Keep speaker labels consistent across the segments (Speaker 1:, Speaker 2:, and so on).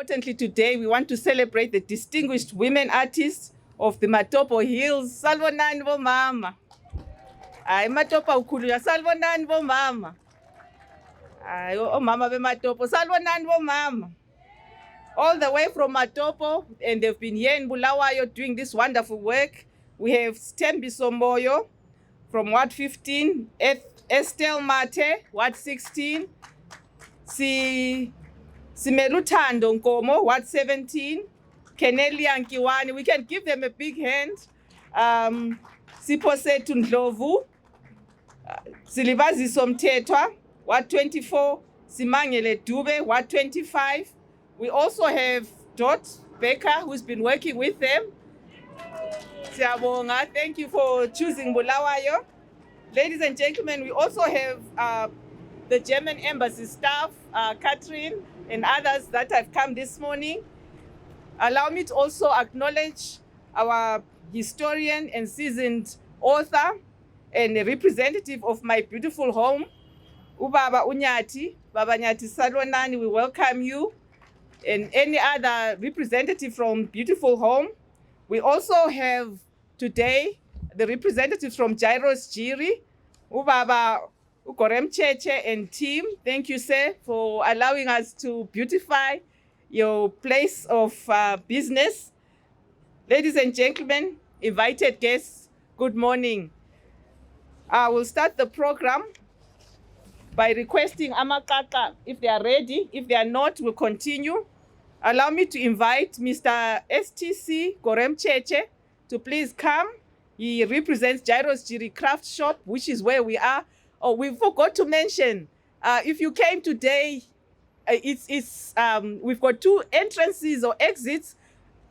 Speaker 1: importantly, today we want to celebrate the distinguished women artists of the Matopo Hills. Salvonani bomama. Ay Matopo ukhulunywa salvonani bomama. Ay omama beMatopo salvonani bomama. All the way from Matopo, and they've been here in Bulawayo doing this wonderful work. We have Stembi Somboyo from Ward 15, Estelle Mate, Ward 16, Simelutando Nkomo, Ward 17, Keneli Ankiwani. We can give them a big hand. Siposetu Ndlovu, Silibaziso Mthethwa, Ward 24, Simangele Dube, Ward 25. We also have Dot Becker, who's been working with them. Siyabonga, thank you for choosing Bulawayo. Ladies and gentlemen, we also have the German embassy staff, Catherine and others that have come this morning. Allow me to also acknowledge our historian and seasoned author and a representative of my beautiful home, Ubaba Unyati, Baba Nyati Salonani, we welcome you. And any other representative from beautiful home. We also have today the representatives from Jairos Jiri, Ubaba Ukorem Cheche and team. Thank you, sir, for allowing us to beautify your place of business. Ladies and gentlemen, invited guests, good morning. I will start the program by requesting Amakaka if they are ready. If they are not, we'll continue. Allow me to invite Mr. STC Korem Cheche to please come. He represents Jairos Jiri Craft Shop, which is where we are. Oh, we forgot to mention, if you came today, we've got 2 entrances or exits.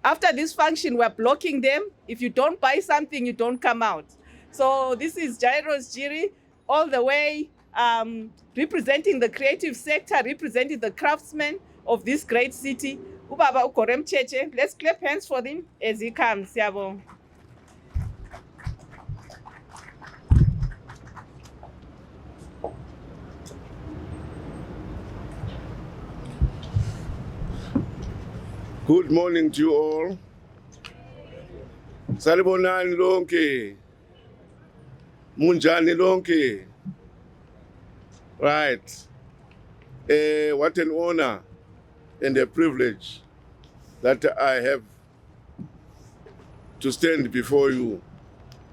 Speaker 1: After this function, we're blocking them. If you don't buy something, you don't come out. So this is Jairos Jiri, all the way representing the creative sector, representing the craftsmen of this great city. Ubaba Ukorem Cheche. Let's clap hands for him as he comes. Siyabonga.
Speaker 2: Good morning to you all. Salibonani lonke. Munjani lonke. Right. What an honor and a privilege that I have to stand before you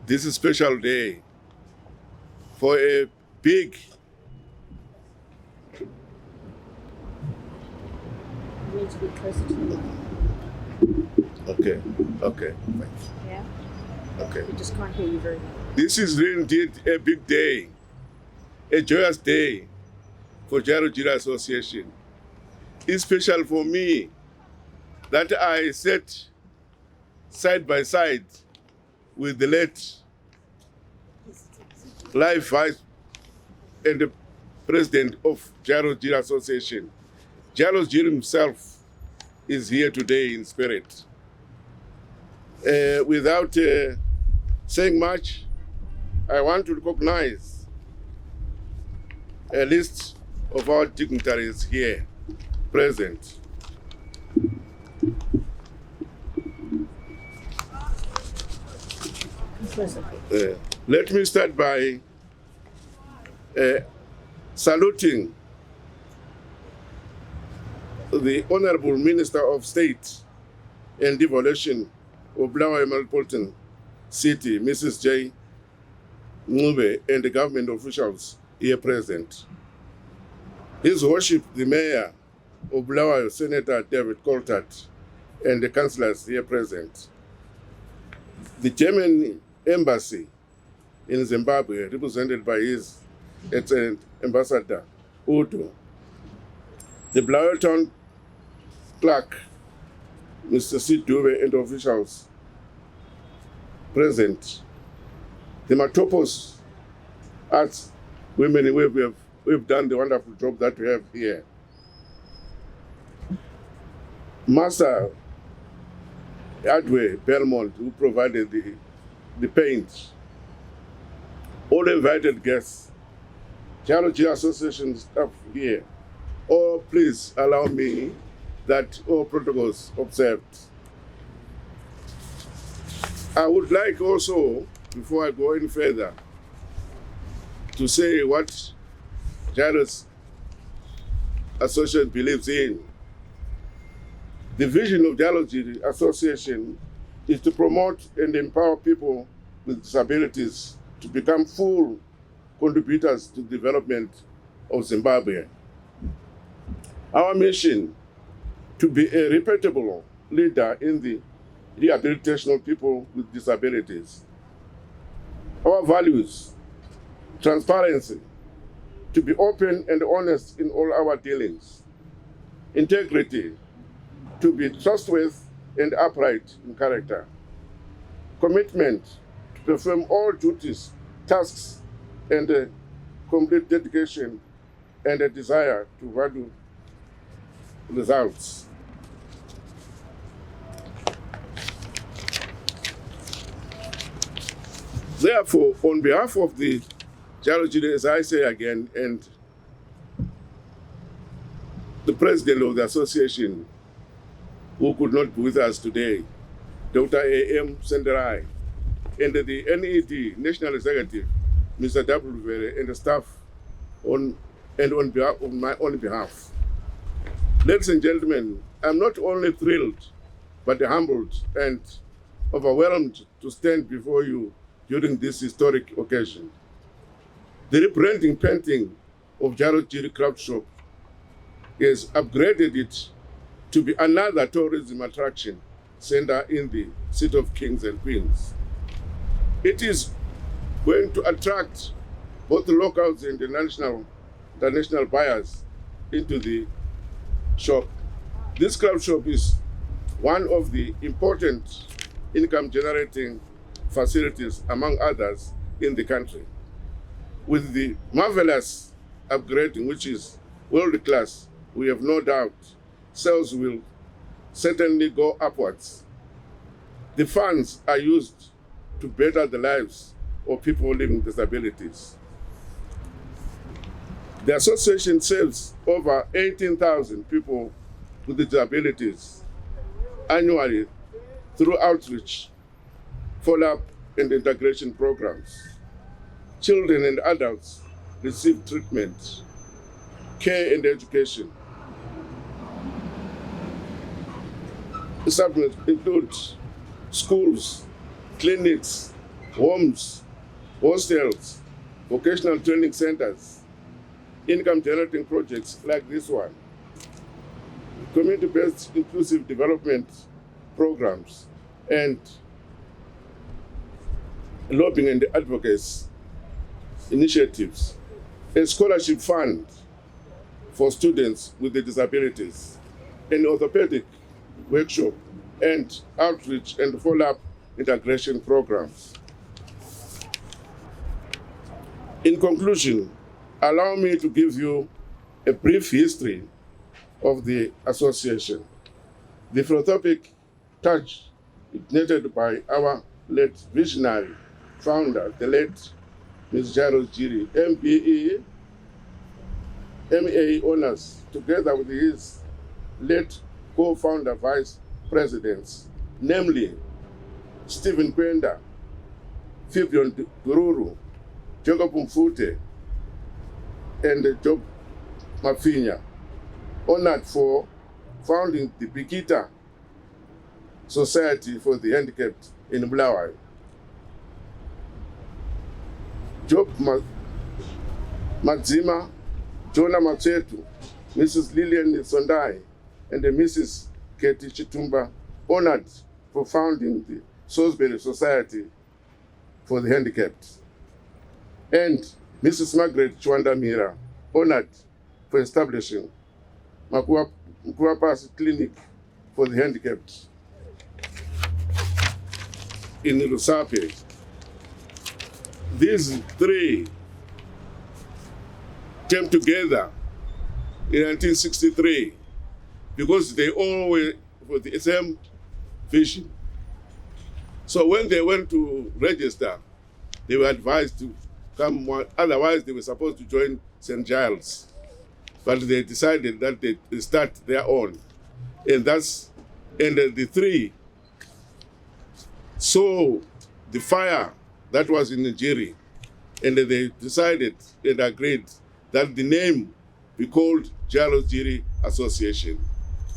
Speaker 2: this special day for a big
Speaker 3: You need to be closer to the mic.
Speaker 2: Okay, thanks.
Speaker 3: Yeah?
Speaker 2: Okay.
Speaker 3: We just can't hear you very well.
Speaker 2: This is really indeed a big day, a joyous day for Jairos Jiri Association. It's special for me that I sat side by side with the late life vice and the president of Jairos Jiri Association. Jairos Jiri himself is here today in spirit. Without saying much, I want to recognize a list of our dignitaries here present. Let me start by saluting the Honorable Minister of State and Devolution of Bulawayo Metropolitan City, Mrs. J. Ngube, and the government officials here present. His Worship, the Mayor of Bulawayo, Senator David Coltart, and the councillors here present. The German Embassy in Zimbabwe, represented by His Excellent Ambassador Udo. The Bulawayo Town Clerk, Mr. C. Dube, and officials present. The Matopos Arts women, we've done the wonderful job that we have here. Master Adway Belmont, who provided the paint. All invited guests, Jairos Jiri Association staff here. Oh, please allow me that all protocols observed. I would like also, before I go any further, to say what Jairos Association believes in. The vision of Jairos Jiri Association is to promote and empower people with disabilities to become full contributors to the development of Zimbabwe. Our mission, to be a reputable leader in the rehabilitation of people with disabilities. Our values, transparency, to be open and honest in all our dealings. Integrity, to be trustworthy and upright in character. Commitment, to perform all duties, tasks, and complete dedication and a desire to value results. Therefore, on behalf of the Jairos Jiri, as I say again, and the president of the association, who could not be with us today, Dr. A.M. Senderai, and the NED, National Executive, Mr. W. and the staff, on my own behalf. Ladies and gentlemen, I'm not only thrilled, but humbled and overwhelmed to stand before you during this historic occasion. The rebranding painting of Jairos Jiri Craft Shop has upgraded it to be another tourism attraction center in the City of Kings and Queens. It is going to attract both the locals and international buyers into the shop. This craft shop is one of the important income-generating facilities, among others, in the country. With the marvelous upgrading, which is world-class, we have no doubt sales will certainly go upwards. The funds are used to better the lives of people living with disabilities. The association serves over 18,000 people with disabilities annually through outreach, follow-up, and integration programs. Children and adults receive treatment, care, and education. The supplements include schools, clinics, homes, hostels, vocational training centers, income-generating projects like this one, community-based inclusive development programs, and lobbying and advocacy initiatives, a scholarship fund for students with disabilities, an orthopedic workshop, and outreach and follow-up integration programs. In conclusion, allow me to give you a brief history of the association. The philanthropic touch ignited by our late visionary founder, the late Ms. Jairos Jiri, MA honors, together with his late co-founder vice presidents, namely Stephen Kwenda, Fibion Dururu, Jacob Mfute, and Job Mafinya, honored for founding the Bikita Society for the Handicapped in Bulawayo. Job Madzima, Jonah Matsetu, Mrs. Lillian Sondai, and Mrs. Katie Chitumba, honored for founding the Salisbury Society for the Handicapped. And Mrs. Margaret Chwanda Mira, honored for establishing Mkuwapas Clinic for the Handicapped in Lusape. These three came together in 1963 because they all were for the same vision. So when they went to register, they were advised to come one, otherwise they were supposed to join St. Giles. But they decided that they start their own. And the three saw the fire that was in Jiri, and they decided and agreed that the name be called Jairos Jiri Association.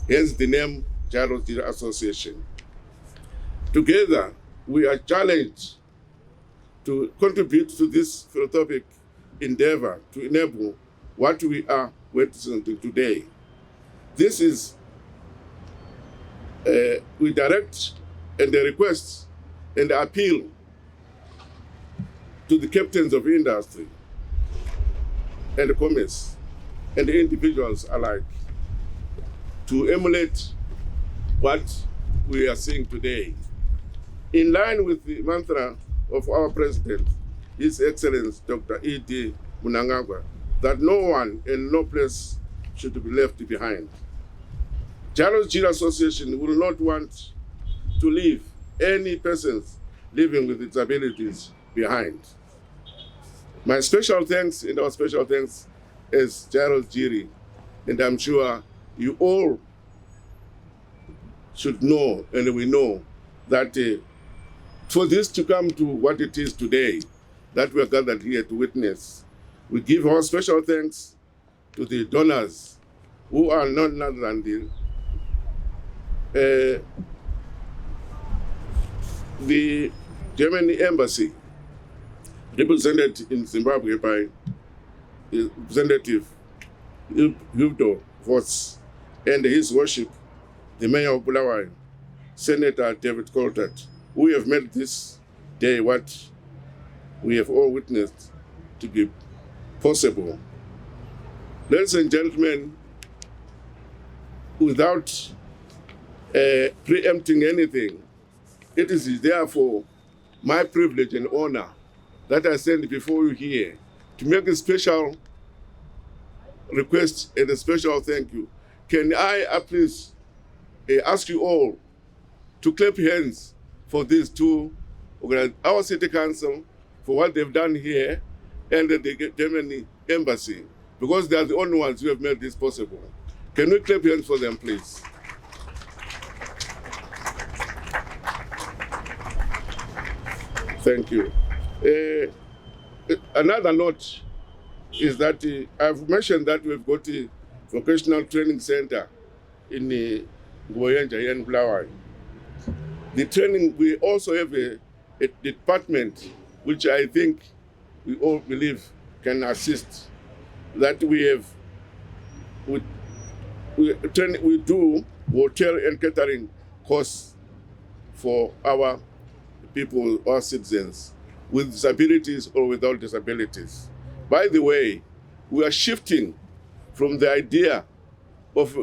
Speaker 2: Hence the name Jairos Jiri Association. Together, we are challenged to contribute to this philanthropic endeavor to enable what we are witnessing today. This is, we direct and request and appeal to the captains of industry and commerce and individuals alike to emulate what we are seeing today. In line with the mantra of our president, His Excellency Dr. E.D. Mnangagwa, that no one and no place should be left behind. Jairos Jiri Association will not want to leave any persons living with disabilities behind. My special thanks and our special thanks is Jairos Jiri, and I'm sure you all should know, and we know, that for this to come to what it is today, that we are gathered here to witness, we give our special thanks to the donors who are none other than the German embassy, represented in Zimbabwe by Representative Volz, and His Worship, the Mayor of Bulawayo, Senator David Coltert, who have made this day what we have all witnessed to be possible. Ladies and gentlemen, without preempting anything, it is therefore my privilege and honor that I stand before you here to make a special request and a special thank you. Can I please ask you all to clap hands for these two organizations, our city council for what they've done here, and the German embassy, because they are the only ones who have made this possible. Can we clap hands for them, please? Thank you. Another note is that I've mentioned that we've got a vocational training center in Bulawayo here in Bulawayo. The training, we also have a department which I think we all believe can assist. That we have, we do hotel and catering courses for our people, our citizens, with disabilities or without disabilities. By the way, we are shifting from the idea of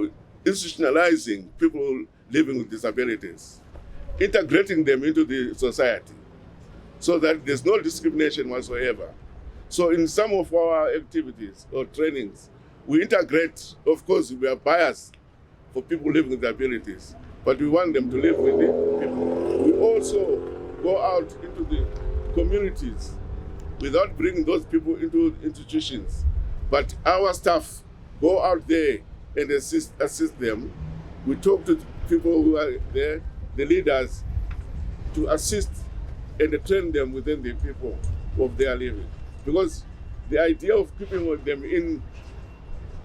Speaker 2: institutionalizing people living with disabilities, integrating them into the society so that there's no discrimination whatsoever. So in some of our activities or trainings, we integrate, of course, we are biased for people living with disabilities, but we want them to live with the people. We also go out into the communities without bringing those people into institutions, but our staff go out there and assist them. We talk to people who are there, the leaders, to assist and train them within the people of their living. Because the idea of keeping them in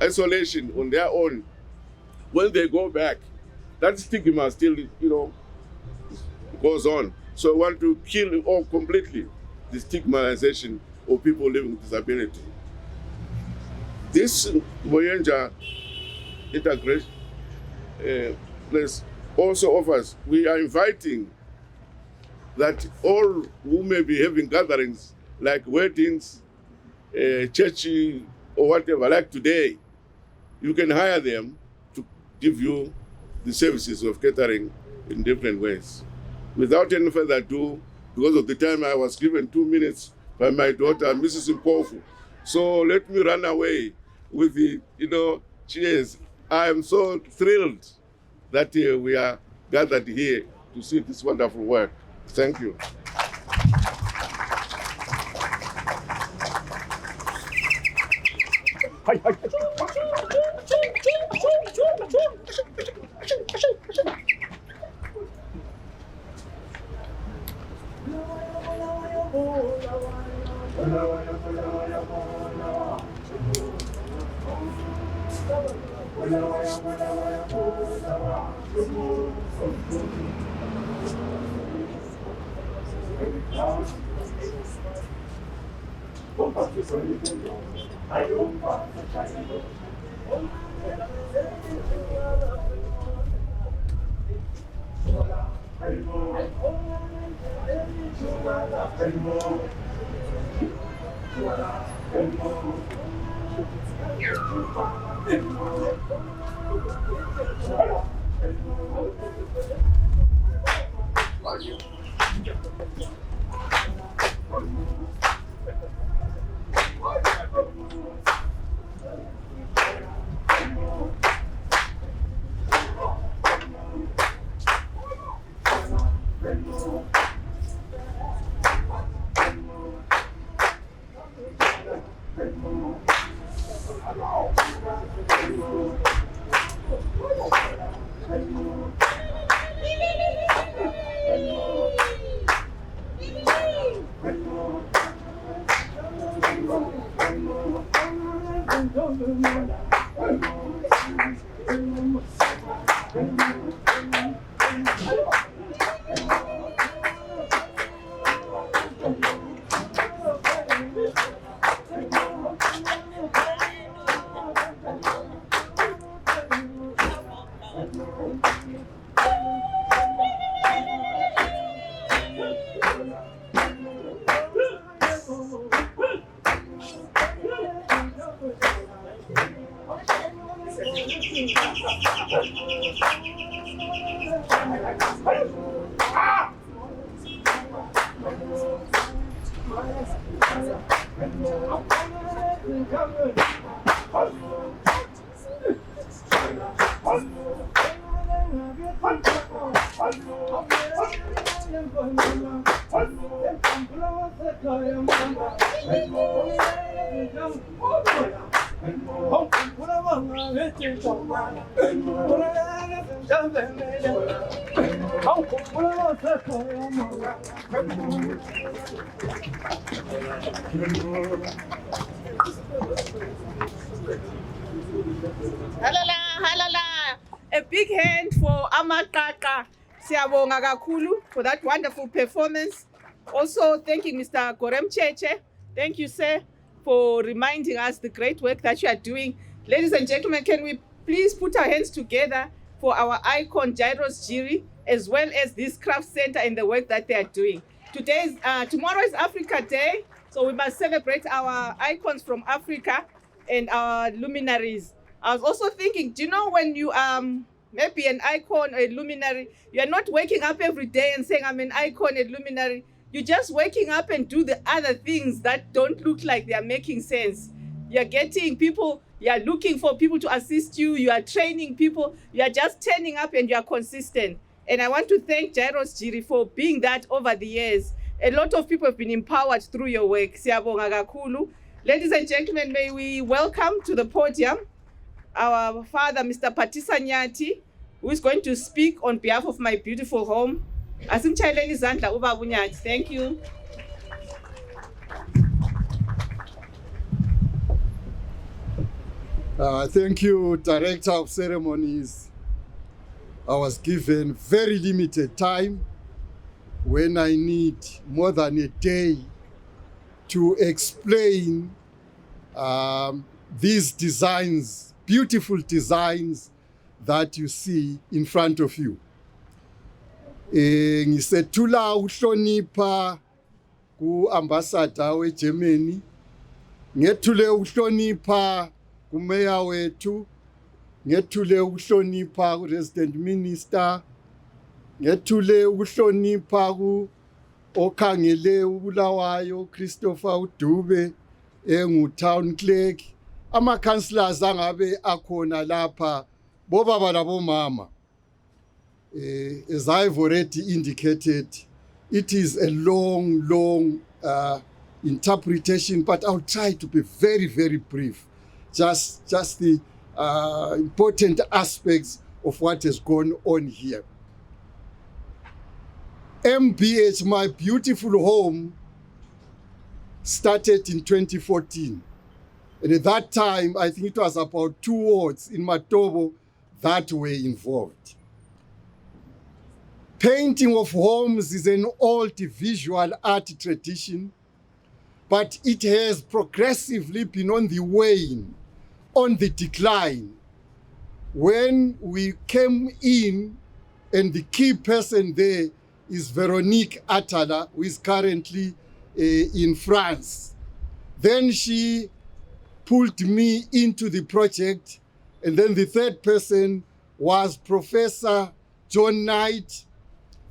Speaker 2: isolation on their own, when they go back, that stigma still, goes on. So I want to kill all completely the stigmatization of people living with disability. This Voyager integration place also offers, we are inviting that all who may be having gatherings like weddings, church or whatever, like today, you can hire them to give you the services of catering in different ways. Without any further ado, because of the time I was given 2 minutes by my daughter, Mrs. Mpofu. So let me run away with the, cheers. I am so thrilled that we are gathered here to see this wonderful work. Thank you.
Speaker 1: Halala, halala. A big hand for Amakaka Siyabonga kakhulu for that wonderful performance. Also thanking Mr. Gorem Cheche. Thank you, sir, for reminding us the great work that you are doing. Ladies and gentlemen, can we please put our hands together for our icon, Jairos Jiri, as well as this craft center and the work that they are doing. Tomorrow is Africa Day, so we must celebrate our icons from Africa and our luminaries. I was also thinking, do you know when you maybe an icon or a luminary, you're not waking up every day and saying I'm an icon, a luminary. You're just waking up and do the other things that don't look like they're making sense. You're getting people, you're looking for people to assist you, you are training people, you're just turning up and you're consistent. And I want to thank Jairos Jiri for being that over the years. A lot of people have been empowered through your work. Siyabonga kakhulu. Ladies and gentlemen, may we welcome to the podium our father, Mr. Patisa Nyati, who is going to speak on behalf of my beautiful home. Asimchayeleni izandla ubaba uNyati. Thank you.
Speaker 4: Thank you, Director of Ceremonies. I was given very limited time when I need more than a day to explain these designs, beautiful designs that you see in front of you. Ngisethula uhlonipha ku-ambassador we-Germany, ngethule uhlonipha kumeya wethu, ngethule uhlonipha ku-resident minister, ngethule uhlonipha ku-okhangele uBulawayo Christopher uDube engu-town clerk, ama-councillors angabe akhona lapha, bobaba labomama. As I've already indicated, it is a long interpretation, but I'll try to be very, very brief. Just the important aspects of what has gone on here. MBH, my beautiful home, started in 2014. And at that time, I think it was about 2 wards in Matobo that were involved. Painting of homes is an old visual art tradition, but it has progressively been on the wane, on the decline. When we came in, and the key person there is Veronique Atala, who is currently in France. Then she pulled me into the project, and then the third person was Professor John Knight.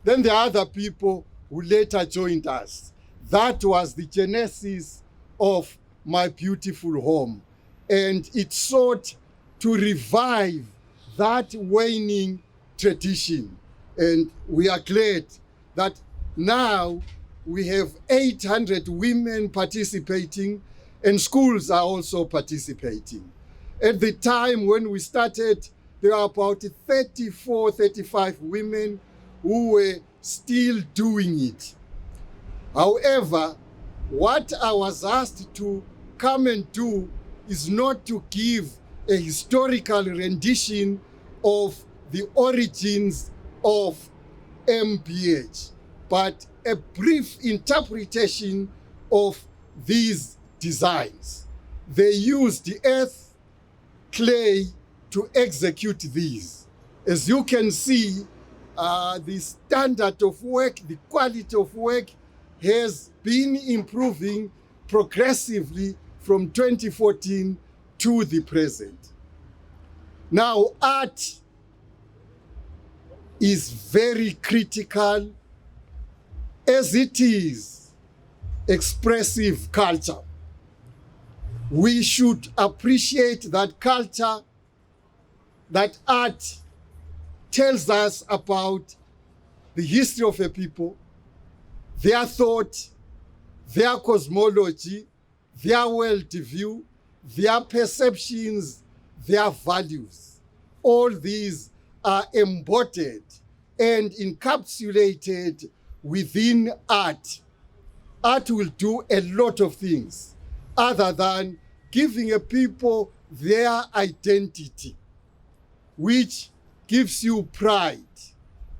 Speaker 4: Then the other people who later joined us. That was the genesis of My Beautiful Home. And it sought to revive that waning tradition. And we are glad that now we have 800 women participating, and schools are also participating. At the time when we started, there were about 34, 35 women who were still doing it. However, what I was asked to come and do is not to give a historical rendition of the origins of MBH, but a brief interpretation of these designs. They used the earth, clay to execute these. As you can see, the standard of work, the quality of work has been improving progressively from 2014 to the present. Now, art is very critical as it is expressive culture. We should appreciate that culture, that art tells us about the history of a people, their thought, their cosmology, their worldview, their perceptions, their values. All these are embodied and encapsulated within art. Art will do a lot of things other than giving a people their identity, which gives you pride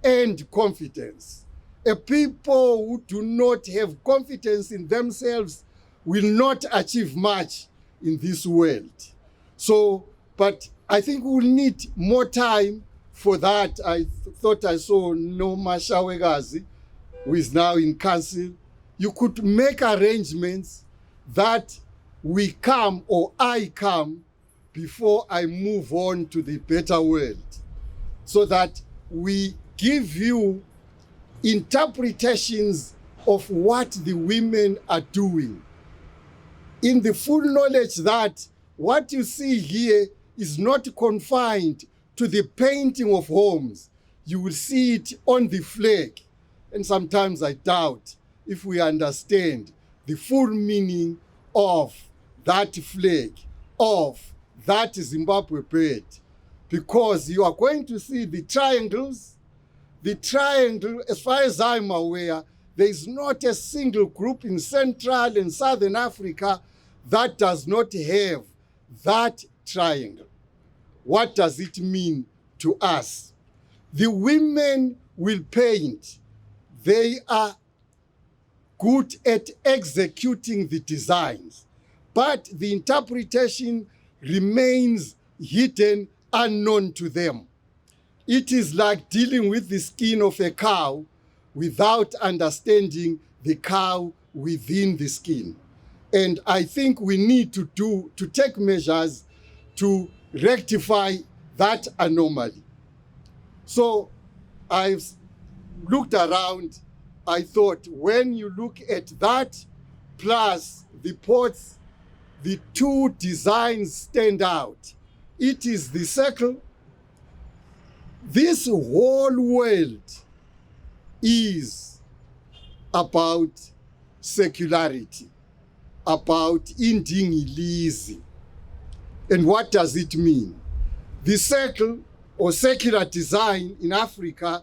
Speaker 4: and confidence. A people who do not have confidence in themselves will not achieve much in this world. So, but I think we'll need more time for that. I thought I saw Noma Shawegazi, who is now in council. You could make arrangements that we come, or I come, before I move on to the better world, so that we give you interpretations of what the women are doing, in the full knowledge that what you see here is not confined to the painting of homes. You will see it on the flag. And sometimes I doubt if we understand the full meaning of that flag, of that Zimbabwe bird, because you are going to see the triangles. The triangle, as far as I'm aware, there is not a single group in Central and Southern Africa that does not have that triangle. What does it mean to us? The women will paint. They are good at executing the designs, but the interpretation remains hidden, unknown to them. It is like dealing with the skin of a cow without understanding the cow within the skin. And I think we need to take measures to rectify that anomaly. So I've looked around. I thought when you look at that, plus the pots, the two designs stand out. It is the circle. This whole world is about secularity, about indingilizi. And what does it mean? The circle or secular design in Africa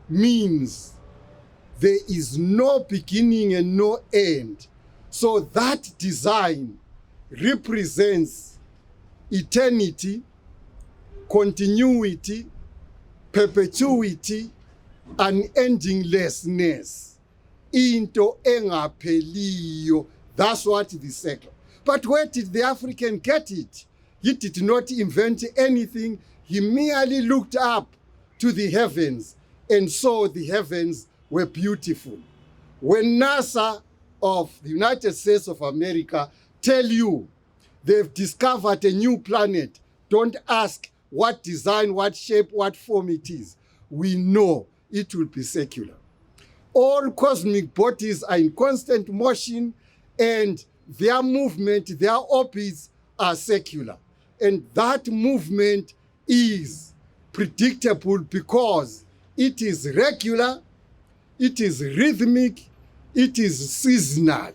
Speaker 4: means there is no beginning and no end. So that design represents eternity, continuity, perpetuity, unendinglessness. Into engapheliyo. That's what the circle. But where did the African get it? He did not invent anything. He merely looked up to the heavens and saw the heavens were beautiful. When NASA of the United States of America tell you they've discovered a new planet, don't ask what design, what shape, what form it is. We know it will be secular. All cosmic bodies are in constant motion, and their movement, their orbits are secular. And that movement is predictable because it is regular, it is rhythmic, it is seasonal,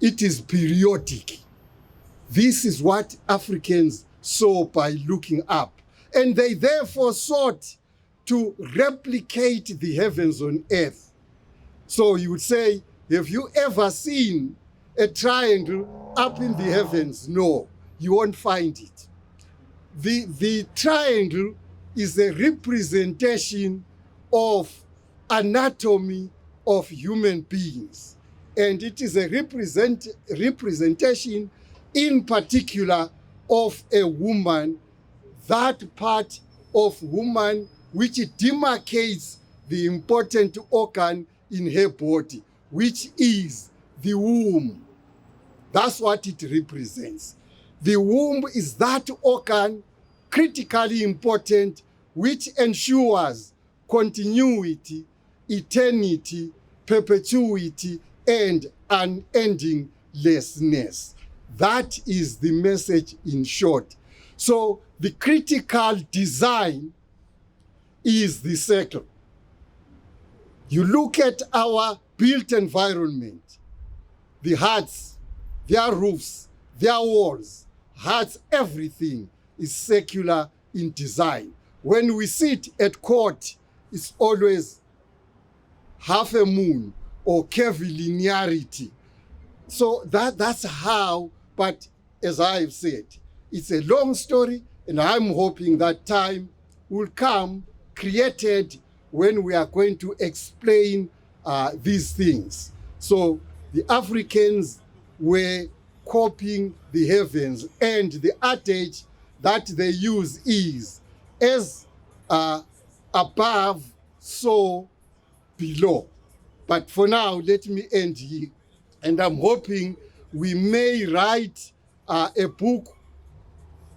Speaker 4: it is periodic. This is what Africans saw by looking up. And they therefore sought to replicate the heavens on earth. So you would say, have you ever seen a triangle up in the heavens? No, you won't find it. The triangle is a representation of anatomy of human beings. And it is a representation in particular of a woman, that part of woman which demarcates the important organ in her body, which is the womb. That's what it represents. The womb is that organ, critically important, which ensures continuity, eternity, perpetuity, and unendinglessness. That is the message in short. So the critical design is the circle. You look at our built environment, the huts, their roofs, their walls, huts, everything is secular in design. When we sit at court, it's always half a moon or curvilinearity. So that's how, but as I've said, it's a long story, and I'm hoping that time will come created when we are going to explain these things. So the Africans were copying the heavens, and the adage that they use is, as above, so below. But for now, let me end here. And I'm hoping we may write a book.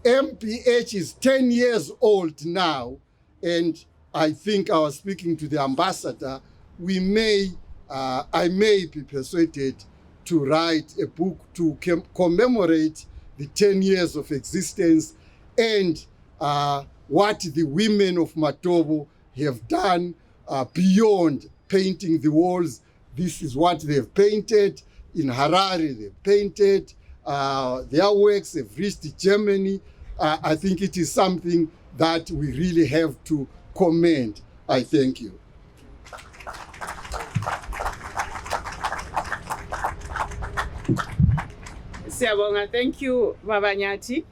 Speaker 4: MPH is 10 years old now, and I think I was speaking to the ambassador. I may be persuaded to write a book to commemorate the 10 years of existence and what the women of Matobo have done beyond painting the walls. This is what they've painted. In Harare, they've painted. Their works have reached Germany. I think it is something that we really have to commend. I thank you.
Speaker 1: Siyabonga, thank you, Mabanyati.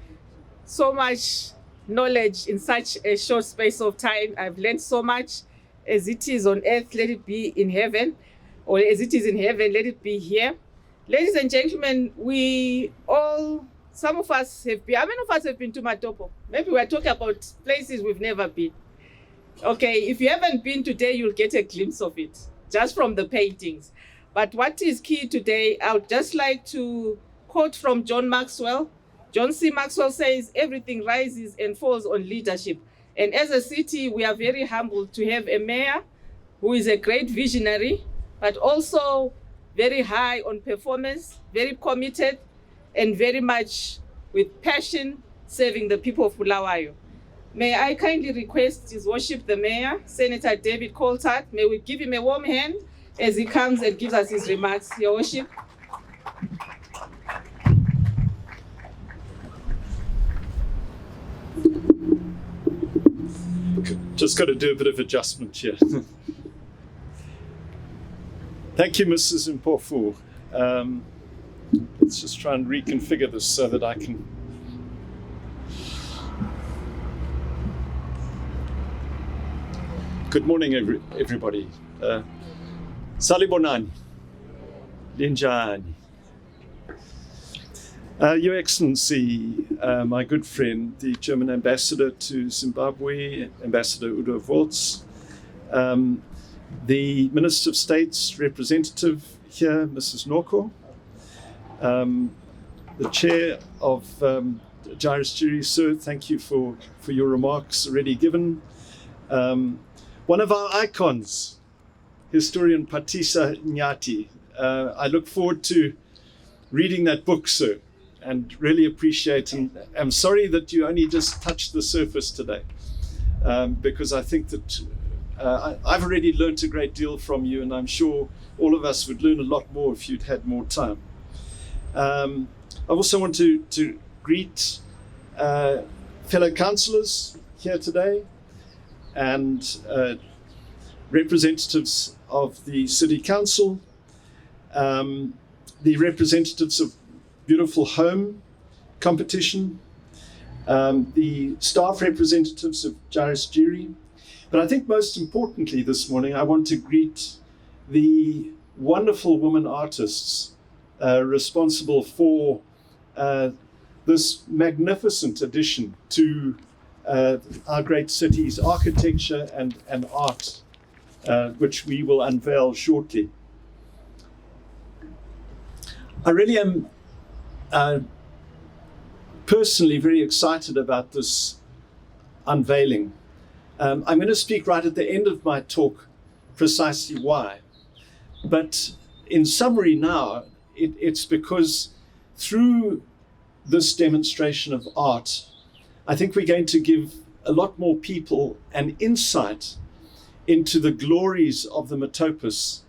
Speaker 1: So much knowledge in such a short space of time. I've learned so much. As it is on earth, let it be in heaven. Or as it is in heaven, let it be here. Ladies and gentlemen, some of us have been, how many of us have been to Matopo? Maybe we're talking about places we've never been. Okay, if you haven't been today, you'll get a glimpse of it, just from the paintings. But what is key today, I would just like to quote from John Maxwell. John C. Maxwell says, everything rises and falls on leadership. And as a city, we are very humbled to have a mayor who is a great visionary, but also very high on performance, very committed, and very much with passion serving the people of Bulawayo. May I kindly request His Worship the Mayor, Senator David Coltart, may we give him a warm hand as he comes and gives us his remarks. Your Worship.
Speaker 5: Just got to do a bit of adjustment here. Thank you, Mrs. Mpofu. Let's just try and reconfigure this so that I can. Good morning, everybody. Salibonani. Linjani. Your Excellency, my good friend, the German ambassador to Zimbabwe, Ambassador Udo Volz, the Minister of State's representative here, Mrs. Norco, the chair of Jairos Jiri, sir, thank you for your remarks already given. One of our icons, historian Patisa Nyati. I look forward to reading that book, sir, and really appreciate, and I'm sorry that you only just touched the surface today, because I think that I've already learned a great deal from you, and I'm sure all of us would learn a lot more if you'd had more time. I also want to greet fellow councillors here today and representatives of the City Council, the representatives of Beautiful Home Competition, the staff representatives of Jairos Jiri. But I think most importantly this morning, I want to greet the wonderful women artists responsible for this magnificent addition to our great city's architecture and art, which we will unveil shortly. I really am personally very excited about this unveiling. I'm going to speak right at the end of my talk precisely why. But in summary now, it's because through this demonstration of art, I think we're going to give a lot more people an insight into the glories of the Metopus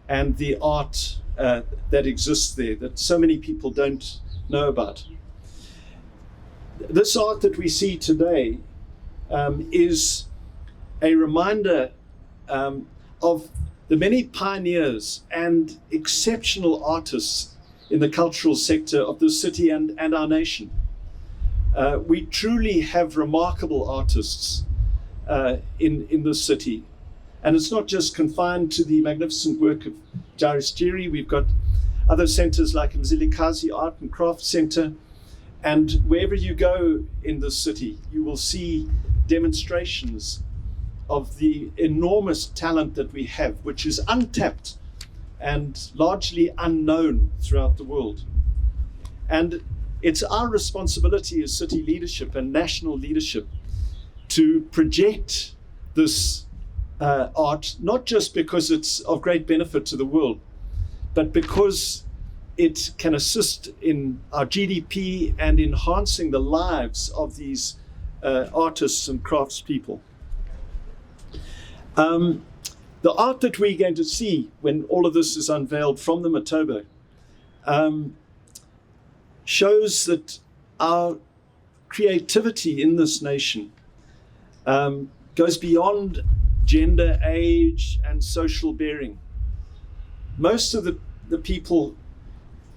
Speaker 5: and the art that exists there that so many people don't know about. This art that we see today is a reminder of the many pioneers and exceptional artists in the cultural sector of this city and our nation. We truly have remarkable artists in this city. And it's not just confined to the magnificent work of Jairos Jiri. We've got other centers like Mzilikazi Art and Craft Center. And wherever you go in this city, you will see demonstrations of the enormous talent that we have, which is untapped and largely unknown throughout the world. And it's our responsibility as city leadership and national leadership to project this art, not just because it's of great benefit to the world, but because it can assist in our GDP and enhancing the lives of these artists and craftspeople. The art that we're going to see when all of this is unveiled from the Matoba shows that our creativity in this nation goes beyond gender, age, and social bearing. Most of the people,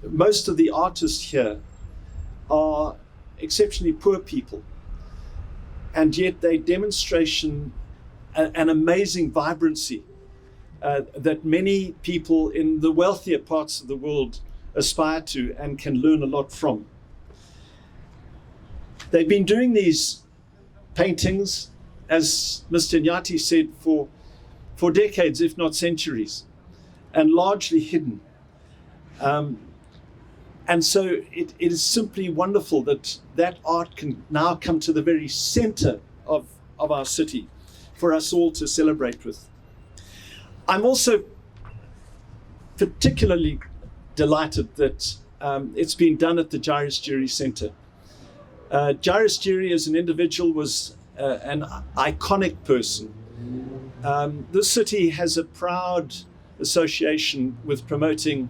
Speaker 5: most of the artists here are exceptionally poor people, and yet they demonstrate an amazing vibrancy that many people in the wealthier parts of the world aspire to and can learn a lot from. They've been doing these paintings, as Mr. Nyati said, for decades, if not centuries, and largely hidden. And so it is simply wonderful that art can now come to the very center of our city for us all to celebrate with. I'm also particularly delighted that it's been done at the Jairos Jiri Center. Jairos Jiri as an individual was an iconic person. This city has a proud association with promoting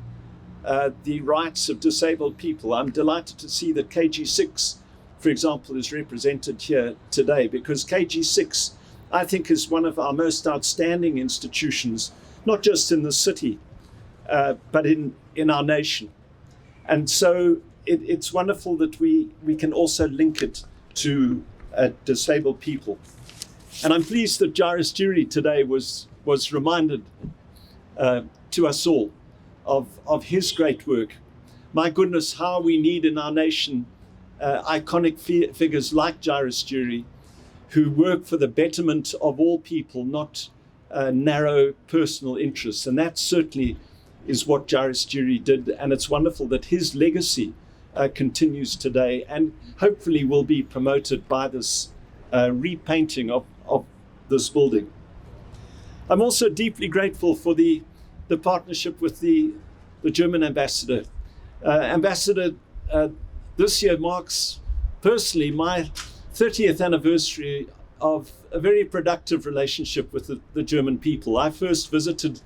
Speaker 5: the rights of disabled people. I'm delighted to see that KG6, for example, is represented here today, because KG6, I think, is one of our most outstanding institutions, not just in the city, but in our nation. And so it's wonderful that we can also link it to disabled people. And I'm pleased that Jairos Jiri today was reminded to us all of his great work. My goodness, how we need in our nation iconic figures like Jairos Jiri, who work for the betterment of all people, not narrow personal interests. And that certainly is what Jairos Jiri did. And it's wonderful that his legacy continues today and hopefully will be promoted by this repainting of this building. I'm also deeply grateful for the partnership with the German ambassador. Ambassador, this year marks personally my 30th anniversary of a very productive relationship with the German people. I first visited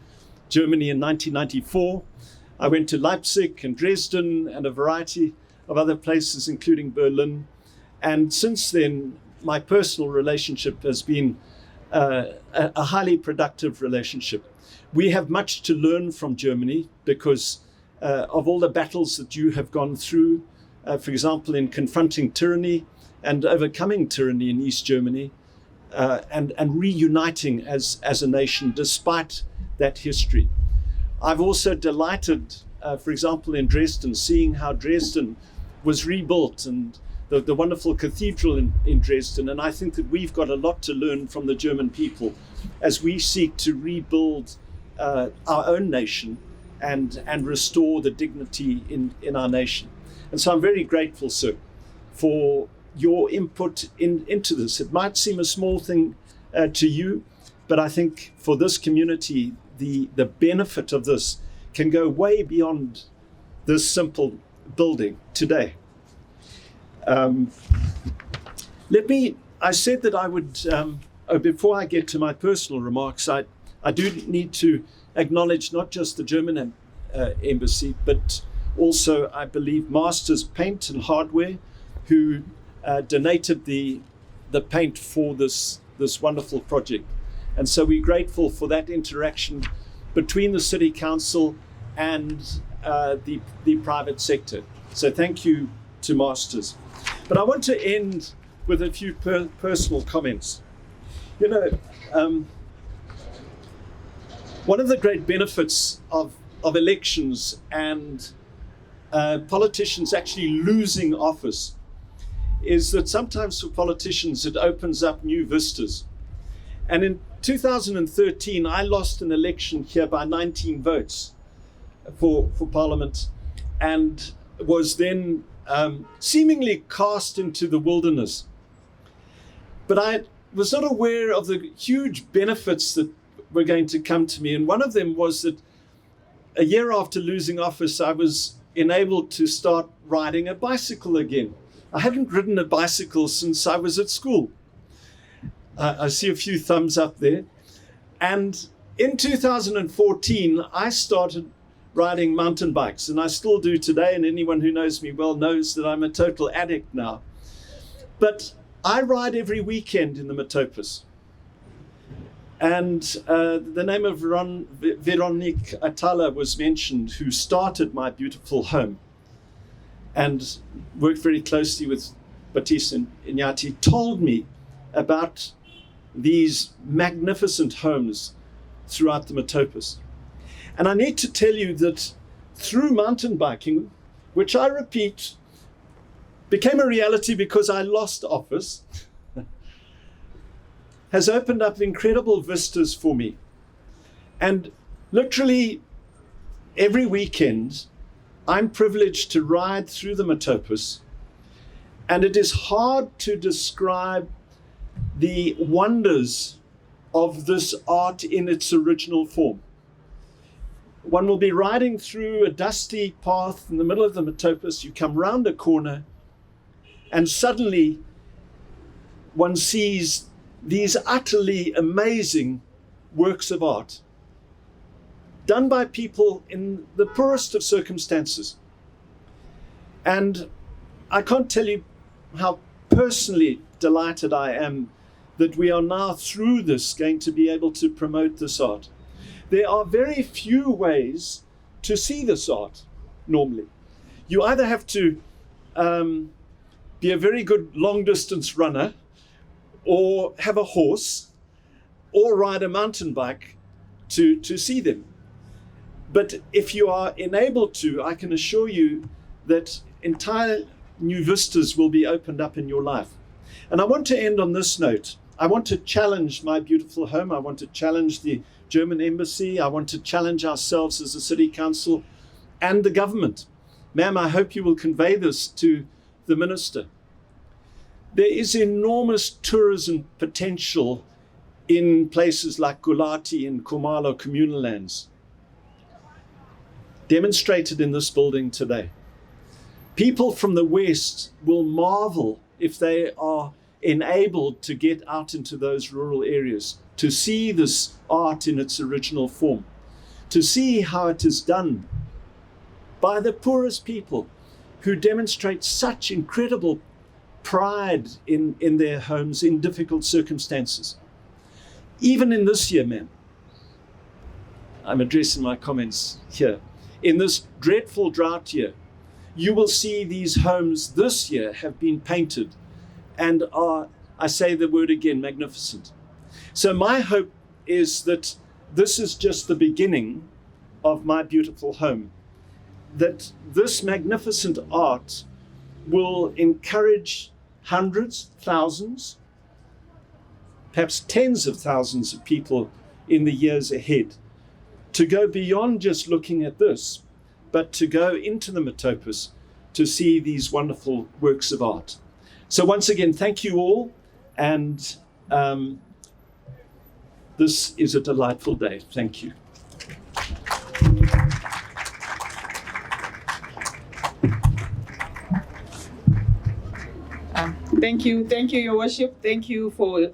Speaker 5: Germany in 1994. I went to Leipzig and Dresden and a variety of other places, including Berlin. And since then, my personal relationship has been a highly productive relationship. We have much to learn from Germany because of all the battles that you have gone through, for example, in confronting tyranny and overcoming tyranny in East Germany, and reuniting as a nation despite that history. I've also delighted, for example, in Dresden, seeing how Dresden was rebuilt and the wonderful cathedral in Dresden. And I think that we've got a lot to learn from the German people as we seek to rebuild our own nation and restore the dignity in our nation. And so I'm very grateful, sir, for your input into this. It might seem a small thing to you, but I think for this community, the benefit of this can go way beyond this simple building today. I said that I would, before I get to my personal remarks, I do need to acknowledge not just the German embassy, but also, I believe, Masters Paint and Hardware, who donated the paint for this wonderful project. And so we're grateful for that interaction between the City Council and the private sector. So thank you to Masters. But I want to end with a few personal comments. You know, one of the great benefits of elections and politicians actually losing office is that sometimes for politicians it opens up new vistas. And in 2013, I lost an election here by 19 votes for Parliament and was then seemingly cast into the wilderness. But I was not aware of the huge benefits that were going to come to me. And one of them was that a year after losing office, I was enabled to start riding a bicycle again. I hadn't ridden a bicycle since I was at school. I see a few thumbs up there. And in 2014, I started riding mountain bikes, and I still do today, and anyone who knows me well knows that I'm a total addict now. But I ride every weekend in the Metopus. And the name of Veronique Atala was mentioned, who started my beautiful home and worked very closely with Batiste Inyati, told me about these magnificent homes throughout the Metopus. And I need to tell you that through mountain biking, which I repeat, became a reality because I lost office, has opened up incredible vistas for me. And literally every weekend, I'm privileged to ride through the Metopus, and it is hard to describe the wonders of this art in its original form. One will be riding through a dusty path in the middle of the Metopus. You come round a corner, and suddenly one sees these utterly amazing works of art done by people in the poorest of circumstances. And I can't tell you how personally delighted I am that we are now through this going to be able to promote this art. There are very few ways to see this art normally. You either have to be a very good long distance runner, or have a horse, or ride a mountain bike to see them. But if you are enabled to, I can assure you that entire new vistas will be opened up in your life. And I want to end on this note. I want to challenge my beautiful home. I want to challenge the German embassy. I want to challenge ourselves as a city council and the government. Ma'am, I hope you will convey this to the minister. There is enormous tourism potential in places like Gulati and Khumalo communal lands, demonstrated in this building today. People from the West will marvel if they are enabled to get out into those rural areas, to see this art in its original form, to see how it is done by the poorest people who demonstrate such incredible pride in their homes in difficult circumstances. Even in this year, ma'am, I'm addressing my comments here, in this dreadful drought year, you will see these homes this year have been painted and are, I say the word again, magnificent. So my hope is that this is just the beginning of my beautiful home, that this magnificent art will encourage hundreds, thousands, perhaps tens of thousands of people in the years ahead to go beyond just looking at this, but to go into the Metopus to see these wonderful works of art. So once again, thank you all, and this is a delightful day. Thank you.
Speaker 1: Thank you, Your Worship. Thank you for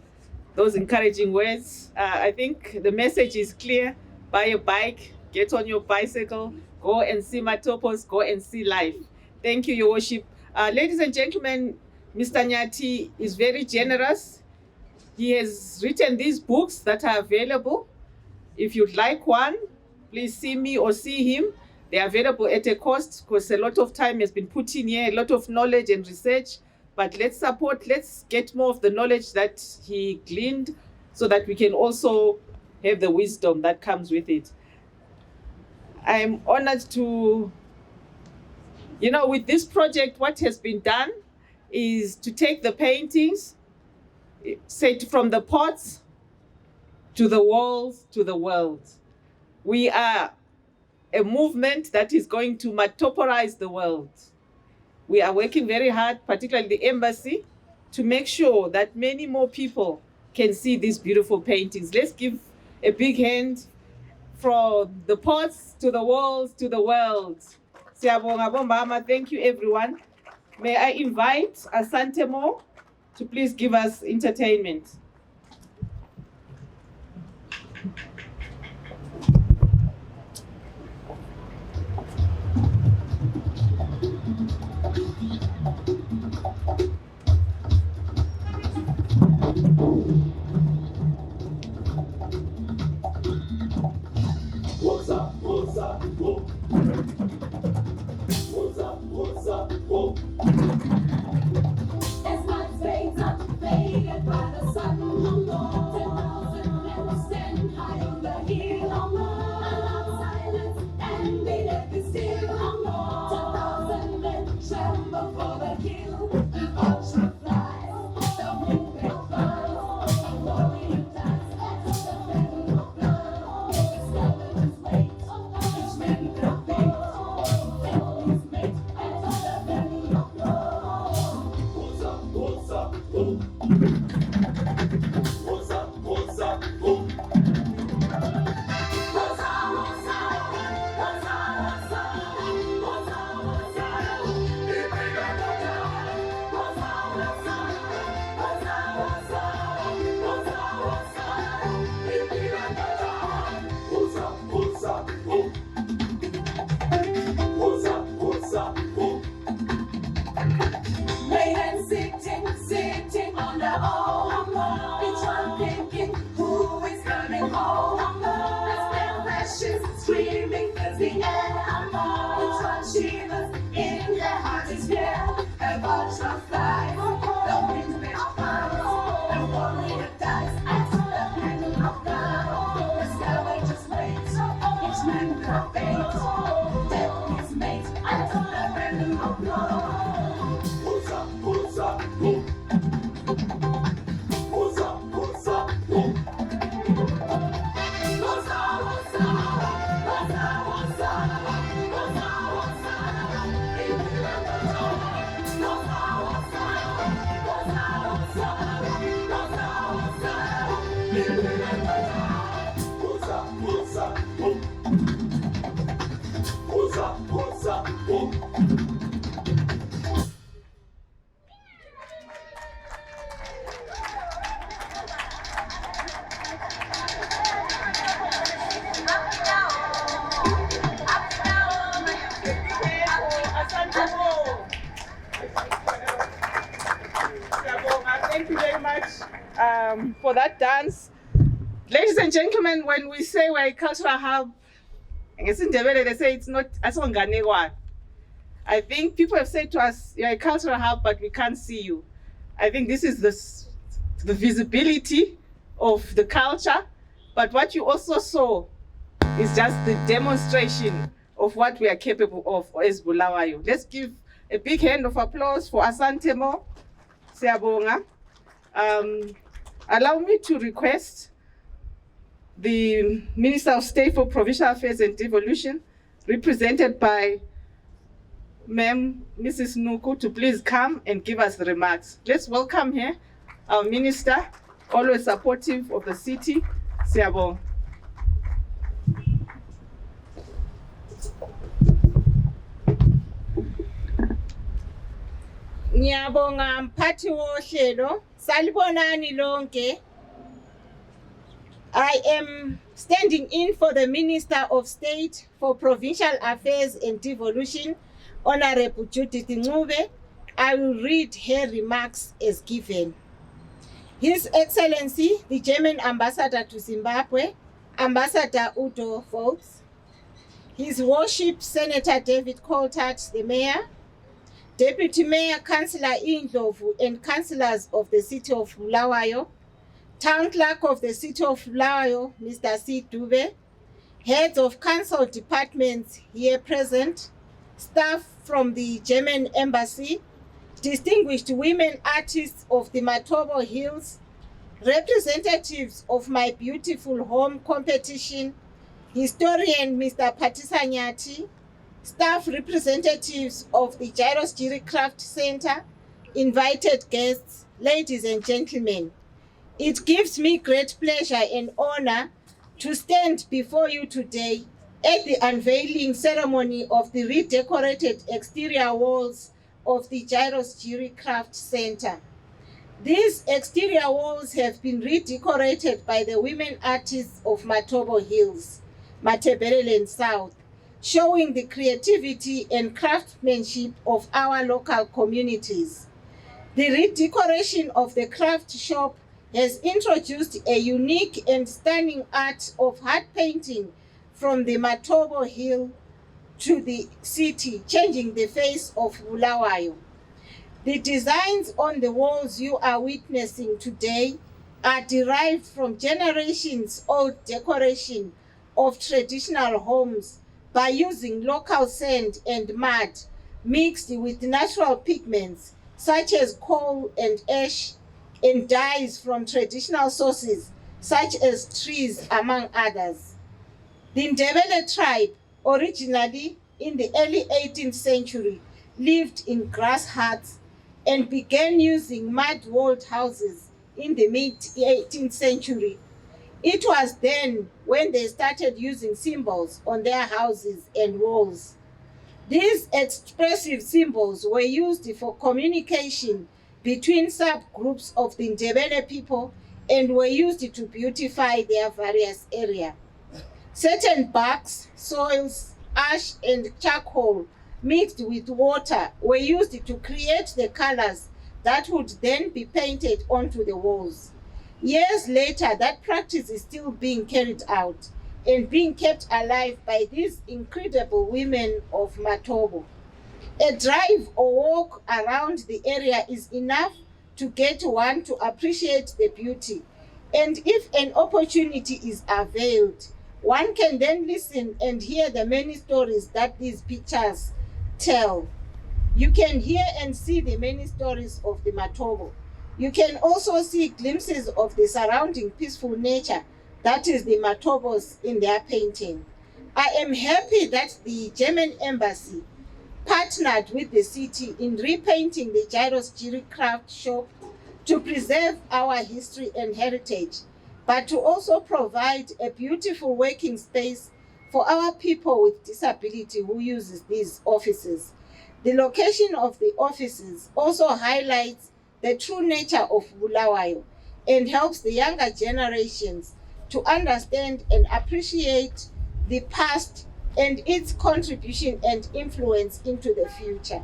Speaker 1: those encouraging words. I think the message is clear. Buy a bike, get on your bicycle, go and see Metopus, go and see life. Thank you, Your Worship. Ladies and gentlemen, Mr. Nyati is very generous. He has written these books that are available. If you'd like one, please see me or see him. They are available at a cost because a lot of time has been put in here, a lot of knowledge and research. But let's get more of the knowledge that he gleaned so that we can also have the wisdom that comes with it. I'm honored to, with this project, what has been done is to take the paintings, say from the pots to the walls to the world. We are a movement that is going to metoporize the world. We are working very hard, particularly the embassy, to make sure that many more people can see these beautiful paintings. Let's give a big hand from the pots to the walls to the world. Siyabonga bombama. Thank you, everyone. May I invite Asante Mo to please give us entertainment.
Speaker 6: As my fades are faded by the sun, stand high on the hill, allow silence and be left still. 10,000 men tremble for the hill. The vulture flies, the movement flies, a warrior dies at the battle of blood. The scavengers wait, each man their fate. Families mate at the battle of blood. What's up, oh. What's up, oh. Maiden sitting on the altar, each one thinking who is coming home. The spell flashes, screaming fills the air. Each one shivers in
Speaker 1: Thank you very much for that dance. Ladies and gentlemen, when we say we're a cultural hub, in Zimbabwe they say it's not asonganekwa. I think people have said to us, you're a cultural hub, but we can't see you. I think this is the visibility of the culture, but what you also saw is just the demonstration of what we are capable of as Bulawayo. Let's give a big hand of applause for Asante Mo. Siyabonga. Allow me to request the Minister of State for Provincial Affairs and Devolution, represented by Mrs. Nuku, to please come and give us the remarks. Let's welcome here our Minister, always supportive of the city. Siyabonga.
Speaker 7: Ngiyabonga mphathi wohlelo, salibonani lonke. I am standing in for the Minister of State for Provincial Affairs and Devolution, Honorable Judith Ncube. I will read her remarks as given. His Excellency, the German Ambassador to Zimbabwe, Ambassador Udo Volz, His Worship Senator David Coltart, the Mayor, Deputy Mayor Councillor Indlovu and Councillors of the City of Bulawayo, Town Clerk of the City of Bulawayo, Mr. C. Dube, Heads of Council Departments here present, staff from the German Embassy, distinguished women artists of the Matobo Hills, representatives of My Beautiful Home competition, historian Mr. Patisanyati, staff representatives of the Jairos Jiri Craft Center, invited guests, ladies and gentlemen. It gives me great pleasure and honor to stand before you today at the unveiling ceremony of the redecorated exterior walls of the Jairos Jiri Craft Center. These exterior walls have been redecorated by the women artists of Matobo Hills, Matebeleland South, showing the creativity and craftsmanship of our local communities. The redecoration of the craft shop has introduced a unique and stunning art of hand painting from the Matobo Hill to the city, changing the face of Bulawayo. The designs on the walls you are witnessing today are derived from generations old decoration of traditional homes by using local sand and mud mixed with natural pigments such as coal and ash and dyes from traditional sources such as trees, among others. The Ndebele tribe, originally in the early 18th century, lived in grass huts and began using mud-walled houses in the mid-18th century. It was then when they started using symbols on their houses and walls. These expressive symbols were used for communication between subgroups of the Ndebele people and were used to beautify their various areas. Certain barks, soils, ash, and charcoal mixed with water were used to create the colors that would then be painted onto the walls. Years later, that practice is still being carried out and being kept alive by these incredible women of Matobo. A drive or walk around the area is enough to get one to appreciate the beauty. And if an opportunity is availed, one can then listen and hear the many stories that these pictures tell. You can hear and see the many stories of the Matobo. You can also see glimpses of the surrounding peaceful nature that is the Matobos in their painting. I am happy that the German Embassy partnered with the city in repainting the Jairos Jiri Craft Shop to preserve our history and heritage. but to also provide a beautiful working space for our people with disability who uses these offices. The location of the offices also highlights the true nature of Bulawayo and helps the younger generations to understand and appreciate the past and its contribution and influence into the future.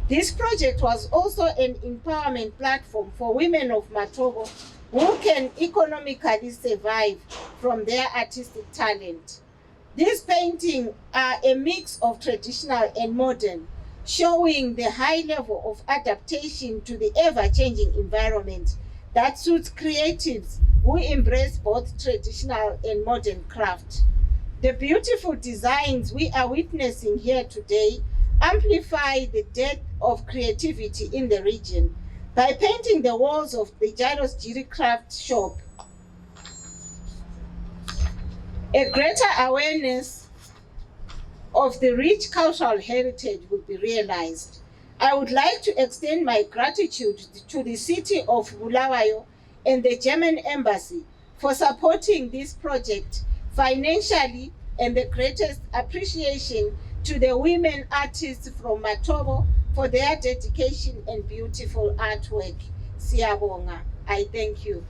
Speaker 7: This project was also an empowerment platform for women of Matobo who can economically survive from their artistic talent. These paintings are a mix of traditional and modern, showing the high level of adaptation to the ever-changing environment that suits creatives who embrace both traditional and modern craft. The beautiful designs we are witnessing here today amplify the depth of creativity in the region by painting the walls of the Jairos Jiri craft shop. A greater awareness of the rich cultural heritage will be realized. I would like to extend my gratitude to the city of Bulawayo and the German embassy for supporting this project financially, and the greatest appreciation to the women artists from Matobo for their dedication and beautiful artwork. Siyabonga. I thank you.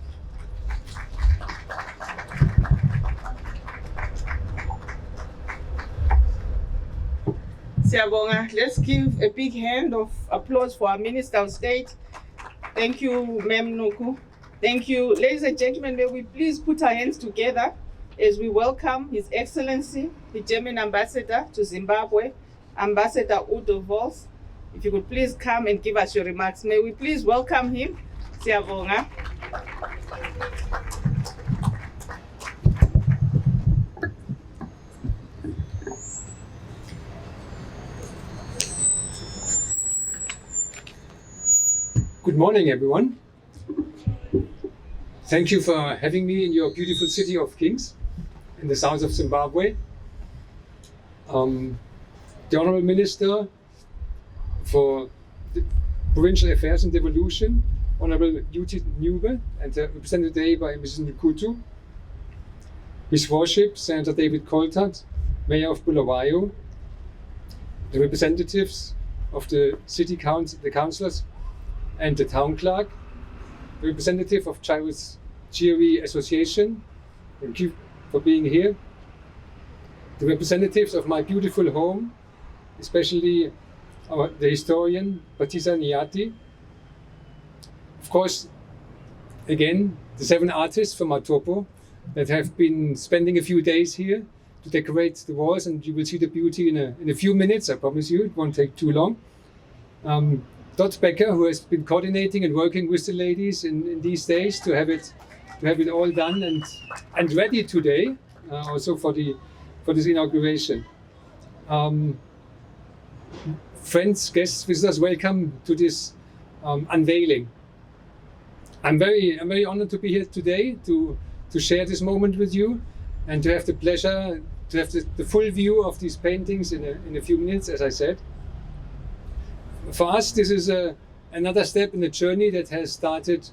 Speaker 1: Siyabonga. Let's give a big hand of applause for our Minister of State. Thank you, Mem Nuku. Thank you. Ladies and gentlemen, may we please put our hands together as we welcome His Excellency, the German Ambassador to Zimbabwe, Ambassador Udo Volz. If you could please come and give us your remarks. May we please welcome him. Siyabonga.
Speaker 8: Good morning, everyone. Thank you for having me in your beautiful city of Kings in the south of Zimbabwe. The Honorable Minister for Provincial Affairs and Devolution, Honorable Judith Nube, and represented today by Mrs. Nkutu, His Worship Senator David Coltart, Mayor of Bulawayo, the representatives of the City Council, the councillors, and the Town Clerk, the representative of Jairos Jiri Association, thank you for being here, the representatives of my beautiful home, especially the historian Batisa Niati, of course, again, the 7 artists from Matobo that have been spending a few days here to decorate the walls, and you will see the beauty in a few minutes, I promise you, it won't take too long. Dot Becker, who has been coordinating and working with the ladies in these days to have it all done and ready today, also for this inauguration. Friends, guests, visitors, welcome to this unveiling. I'm very honored to be here today to share this moment with you and to have the pleasure to have the full view of these paintings in a few minutes, as I said. For us, this is another step in a journey that has started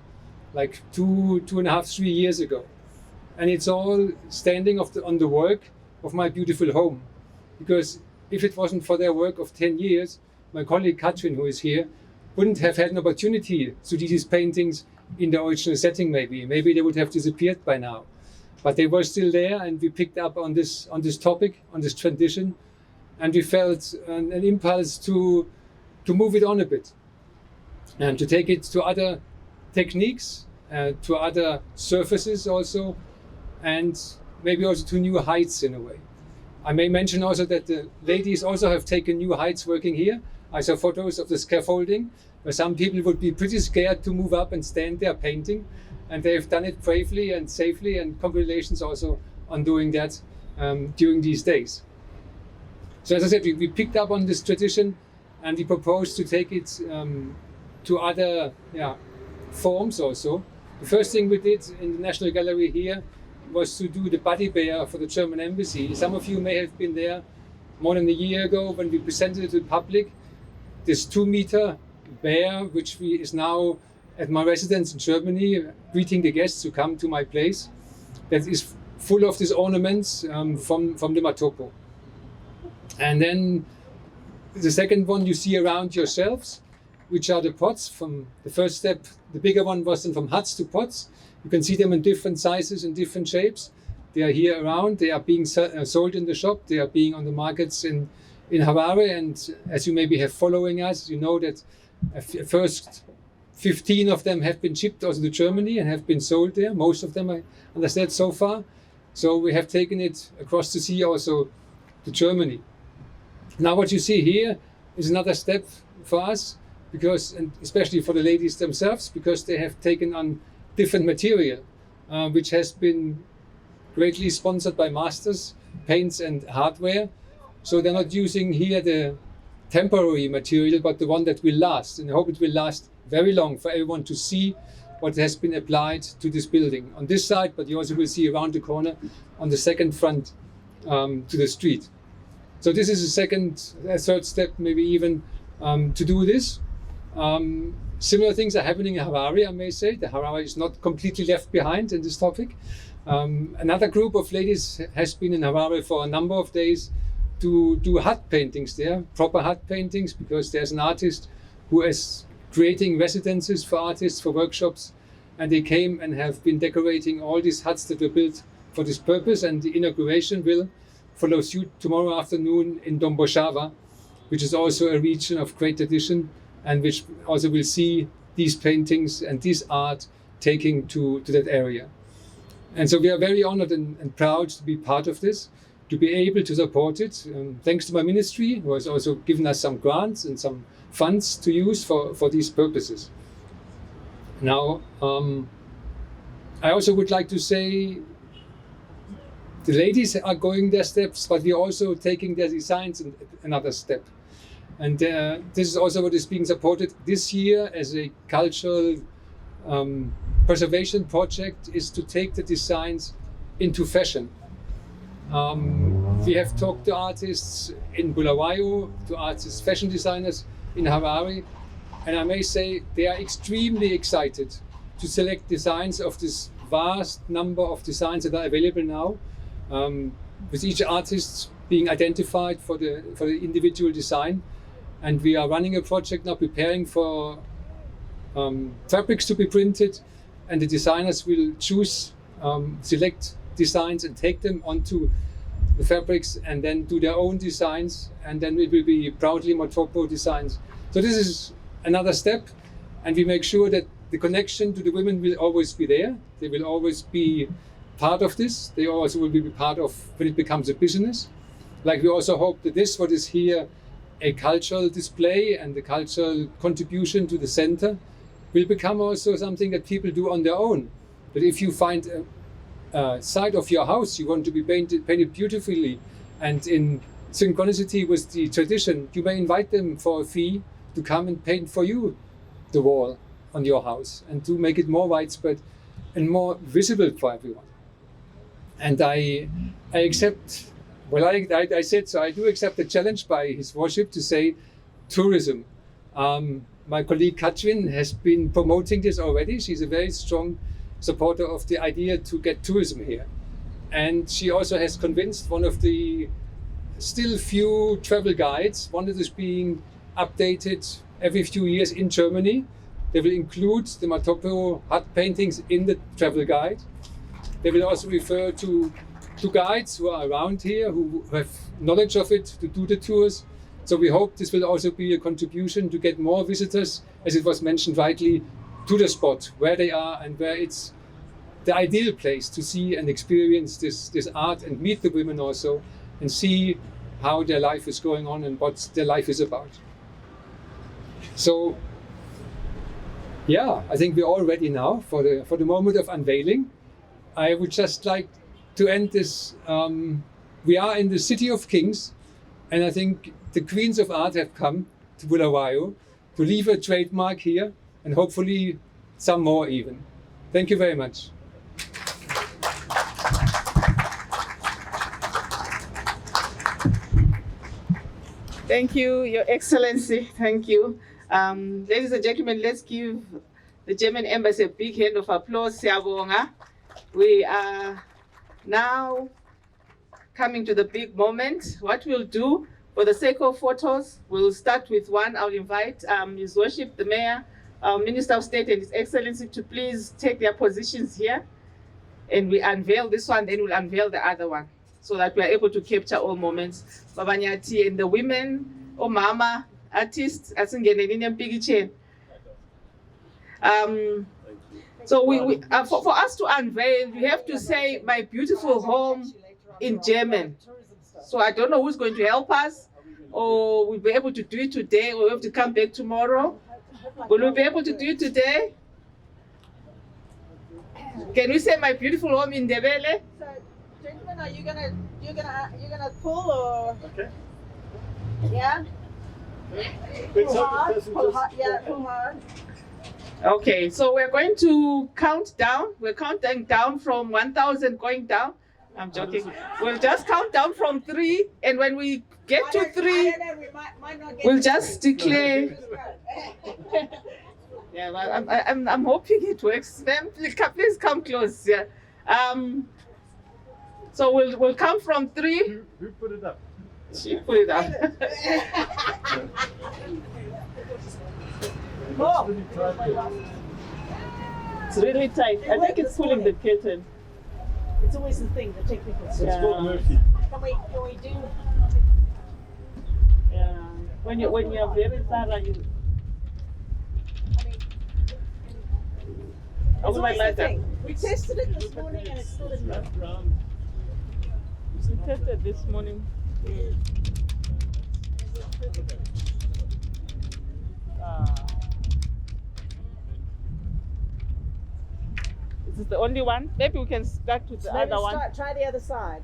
Speaker 8: like 2.5, 3 years ago. And it's all standing on the work of my beautiful home. Because if it wasn't for their work of 10 years, my colleague Katrin, who is here, wouldn't have had an opportunity to do these paintings in the original setting maybe. Maybe they would have disappeared by now. But they were still there, and we picked up on this topic, on this tradition, and we felt an impulse to move it on a bit and to take it to other techniques, to other surfaces also, and maybe also to new heights in a way. I may mention also that the ladies also have taken new heights working here. I saw photos of the scaffolding where some people would be pretty scared to move up and stand there painting, and they've done it bravely and safely, and congratulations also on doing that during these days. So as I said, we picked up on this tradition, and we proposed to take it to other forms also. The first thing we did in the National Gallery here was to do the body bear for the German embassy. Some of you may have been there more than a year ago when we presented it to the public. This 2-meter bear, which is now at my residence in Germany, greeting the guests who come to my place. that is full of these ornaments from the Matopo. And then the second one you see around yourselves, which are the pots. From the first step, the bigger one was then from huts to pots. You can see them in different sizes and different shapes. They are here around. They are being sold in the shop. They are being on the markets in Harare. And as you maybe have following us, you know that first 15 of them have been shipped also to Germany and have been sold there. Most of them, I understand, so far. So we have taken it across the sea also to Germany. Now what you see here is another step for us, because, and especially for the ladies themselves, because they have taken on different material, which has been greatly sponsored by Masters, paints and hardware. So they're not using here the temporary material, but the one that will last. And I hope it will last very long for everyone to see what has been applied to this building on this side, but you also will see around the corner on the second front to the street. So this is a third step, maybe even to do this. Similar things are happening in Harare, I may say. The Harare is not completely left behind in this topic. Another group of ladies has been in Harare for a number of days to do hut paintings there, proper hut paintings, because there's an artist who is creating residences for artists, for workshops, and they came and have been decorating all these huts that were built for this purpose, and the inauguration will follow suit tomorrow afternoon in Domboshava, which is also a region of great tradition and which also will see these paintings and this art taking to that area. And so we are very honored and proud to be part of this, to be able to support it. Thanks to my ministry, who has also given us some grants and some funds to use for these purposes. Now, I also would like to say the ladies are going their steps, but we are also taking their designs another step. And this is also what is being supported this year as a cultural preservation project, is to take the designs into fashion. We have talked to artists in Bulawayo, to artists, fashion designers in Harare, and I may say they are extremely excited to select designs of this vast number of designs that are available now, with each artist being identified for the individual design. And we are running a project now, preparing for fabrics to be printed, and the designers will choose, select designs and take them onto the fabrics and then do their own designs, and then it will be proudly Matopo designs. So this is another step, and we make sure that the connection to the women will always be there. They will always be part of this. They also will be part of when it becomes a business. Like we also hope that this, what is here, a cultural display and the cultural contribution to the center, will become also something that people do on their own. But if you find a side of your house you want to be painted beautifully and in synchronicity with the tradition, you may invite them for a fee to come and paint for you the wall on your house, and to make it more widespread and more visible for everyone. And I accept, well, I said, so I do accept the challenge by His Worship to say tourism. My colleague Katrin has been promoting this already. She's a very strong supporter of the idea to get tourism here. And she also has convinced one of the still few travel guides, one that is being updated every few years in Germany. They will include the Matopo hut paintings in the travel guide. They will also refer to guides who are around here, who have knowledge of it, to do the tours. So we hope this will also be a contribution to get more visitors, as it was mentioned rightly, to the spot where they are and where it's the ideal place to see and experience this art and meet the women also and see how their life is going on and what their life is about. So, yeah, I think we're all ready now for the moment of unveiling. I would just like to end this. We are in the City of Kings, and I think the Queens of Art have come to Bulawayo to leave a trademark here, and hopefully some more even. Thank you very much.
Speaker 1: Thank you, Your Excellency. Thank you. Ladies and gentlemen, let's give the German Embassy a big hand of applause. Siyabonga. We are now coming to the big moment. What we'll do, for the sake of photos, we'll start with one. I'll invite His Worship, the Mayor, our Minister of State and His Excellency to please take their positions here. And we unveil this one, then we'll unveil the other one, so that we are able to capture all moments. Babanyati and the women, Mama, artists, asingeneni mpigi. So for us to unveil, we have to say "my beautiful home" in German. So I don't know who's going to help us, or we'll be able to do it today, or we have to come back tomorrow. Will we be able to do it today? Can you say "my beautiful home" in Ndebele?
Speaker 9: So, gentlemen, are you gonna pull or?
Speaker 5: Okay.
Speaker 9: Yeah. Pull hard. Pull hard. Yeah, pull hard.
Speaker 1: Okay, so we're going to count down. We're counting down from 1,000 going down. I'm joking. We'll just count down from 3, and when we get to 3, we'll just declare. Yeah, well, I'm hoping it works. Ma'am, please come close. Yeah. So we'll count from 3.
Speaker 5: Who put it up?
Speaker 1: She put it up. It's really tight. I think it's pulling the curtain.
Speaker 9: It's always the thing, the technical stuff.
Speaker 5: It's called Murphy.
Speaker 9: Can we do?
Speaker 1: Yeah. When you're very thorough, you.
Speaker 9: It's always the thing. We tested it this morning and it still didn't work.
Speaker 1: We tested this morning. Is this the only one? Maybe we can start with the
Speaker 9: Maybe
Speaker 1: other one.
Speaker 9: try the other side.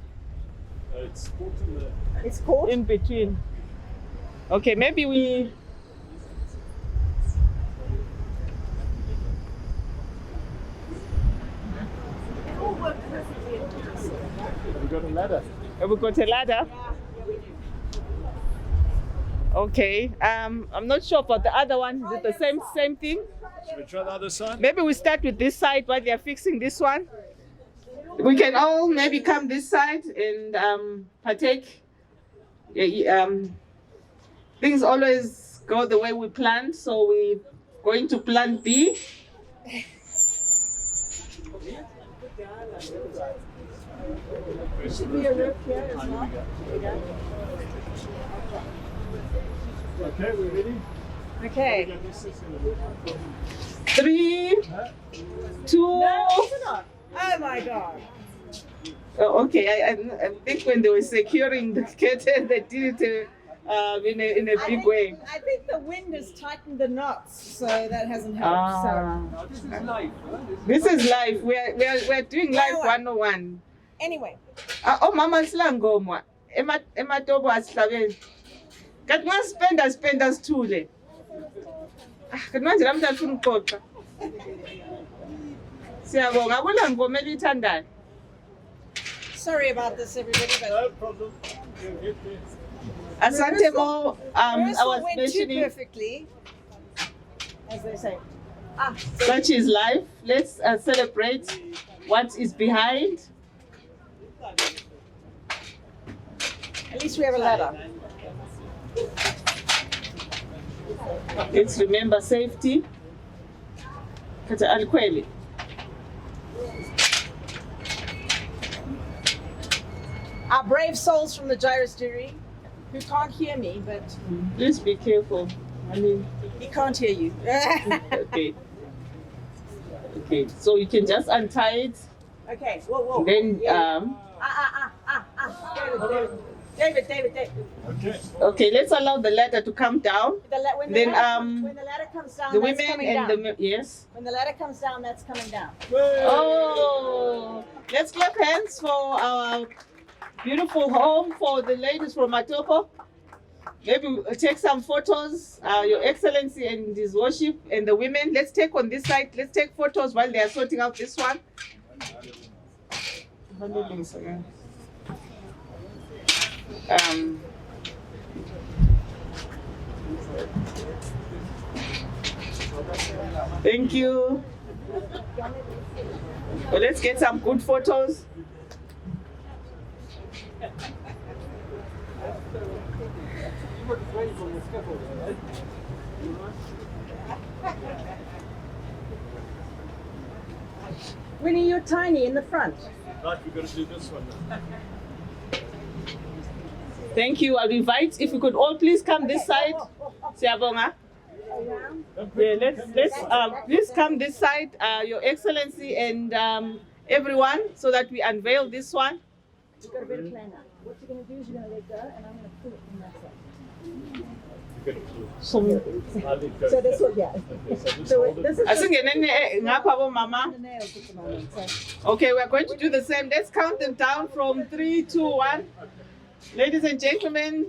Speaker 5: It's caught in the.
Speaker 9: It's caught.
Speaker 1: In between. Okay, maybe we.
Speaker 9: It all worked perfectly.
Speaker 5: Have we got a ladder?
Speaker 1: Have we got a ladder?
Speaker 9: Yeah, we do.
Speaker 1: Okay. I'm not sure about the other one. Is it the same thing?
Speaker 5: Should we try the other side?
Speaker 1: Maybe we start with this side while they are fixing this one. We can all maybe come this side and partake. Things always go the way we planned, so we're going to plan B.
Speaker 9: There should be a rope here as well. There you go.
Speaker 5: Okay, we're ready?
Speaker 9: Okay.
Speaker 1: 3, 2.
Speaker 9: No, it's not. Oh my God.
Speaker 1: Oh, okay, I think when they were securing the curtain, they did it in a big way.
Speaker 9: I think the wind has tightened the knots, so that hasn't helped. So
Speaker 8: This is live.
Speaker 1: This is live. We're doing live 101.
Speaker 9: anyway,
Speaker 1: Oh, Mama Slangomwa. Emma Tobo Aslaven. Kat spenda stule. Kanmanje la mntu afuna ukuxoxa. Siyabonga kula ngoma elithandayo.
Speaker 9: sorry about this, everybody, but
Speaker 5: No problem. We'll get there.
Speaker 1: Asante Mo, I
Speaker 9: rehearsal
Speaker 1: was
Speaker 9: went too
Speaker 1: mentioning
Speaker 9: perfectly, as they say.
Speaker 1: such is life. Let's celebrate what is behind.
Speaker 9: At least we have a ladder.
Speaker 1: Let's remember safety. Kata alikweli.
Speaker 9: Our brave souls from the Jairos Jiri, who can't hear me, but
Speaker 1: Please be careful. I mean,
Speaker 9: he can't hear you.
Speaker 1: okay. Okay, so you can just untie it.
Speaker 9: Okay, whoa.
Speaker 1: Then,
Speaker 9: Yeah. David.
Speaker 5: Okay.
Speaker 1: okay, let's allow the ladder to come down.
Speaker 9: When
Speaker 1: Then,
Speaker 9: the ladder comes down,
Speaker 1: The
Speaker 9: that's
Speaker 1: women
Speaker 9: coming
Speaker 1: and
Speaker 9: down.
Speaker 1: the yes.
Speaker 9: When the ladder comes down, that's coming down.
Speaker 1: Oh, let's clap hands for our beautiful home for the ladies from Matoko. Maybe we'll take some photos, Your Excellency and His Worship and the women. Let's take on this side. Let's take photos while they are sorting out this one. Thank you. Well, let's get some good photos.
Speaker 9: Winnie, you're tiny in the front.
Speaker 5: Right, we've got to do this one now.
Speaker 1: Thank you. I'll invite, if you could all please come this side. Siyabonga. Yeah, let's please come this side, Your Excellency and everyone, so that we unveil this one.
Speaker 9: You've got a better plan now. What you're going to do is you're going to let go, and I'm going to pull it from that side. So this one, yeah. So this is
Speaker 1: Asingenene ngapha bomama.
Speaker 9: the nails at the moment. So
Speaker 1: Okay, we're going to do the same. Let's count them down from 3, 2, 1. Ladies and gentlemen,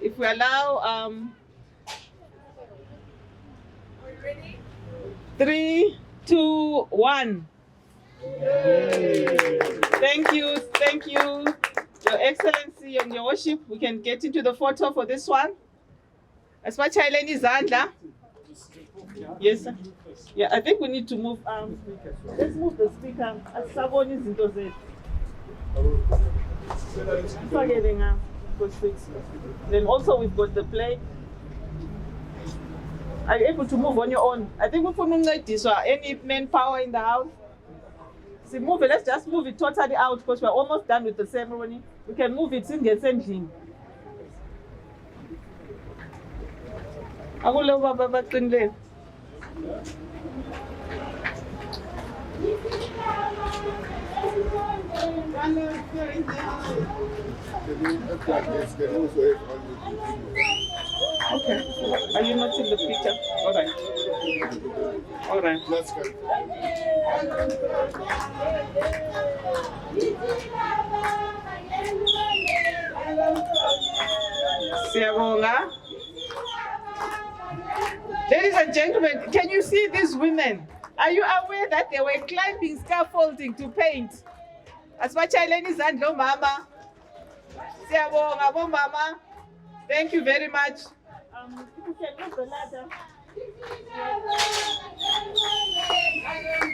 Speaker 1: if we allow, 3, 2, 1. Thank you, Your Excellency and Your Worship. We can get into the photo for this one. As much as Zandla. Yes, sir. Yeah, I think we need to move. Let's move the speaker. Asaboni izinto zethu. Sifakele nga, for 6. Then also we've got the plate. Are you able to move on your own? I think we put this one. Any manpower in the house? See, move it. Let's just move it totally out because we're almost done with the ceremony. We can move it in the same. Akulo baba baqinile. Okay. Are you not in the picture? All right. All right.
Speaker 2: Let's go.
Speaker 1: Siyabonga. Ladies and gentlemen, can you see these women? Are you aware that they were climbing scaffolding to paint? As much as ladies and no mama. Siyabonga, bo mama. Thank you very much. If you can move the ladder.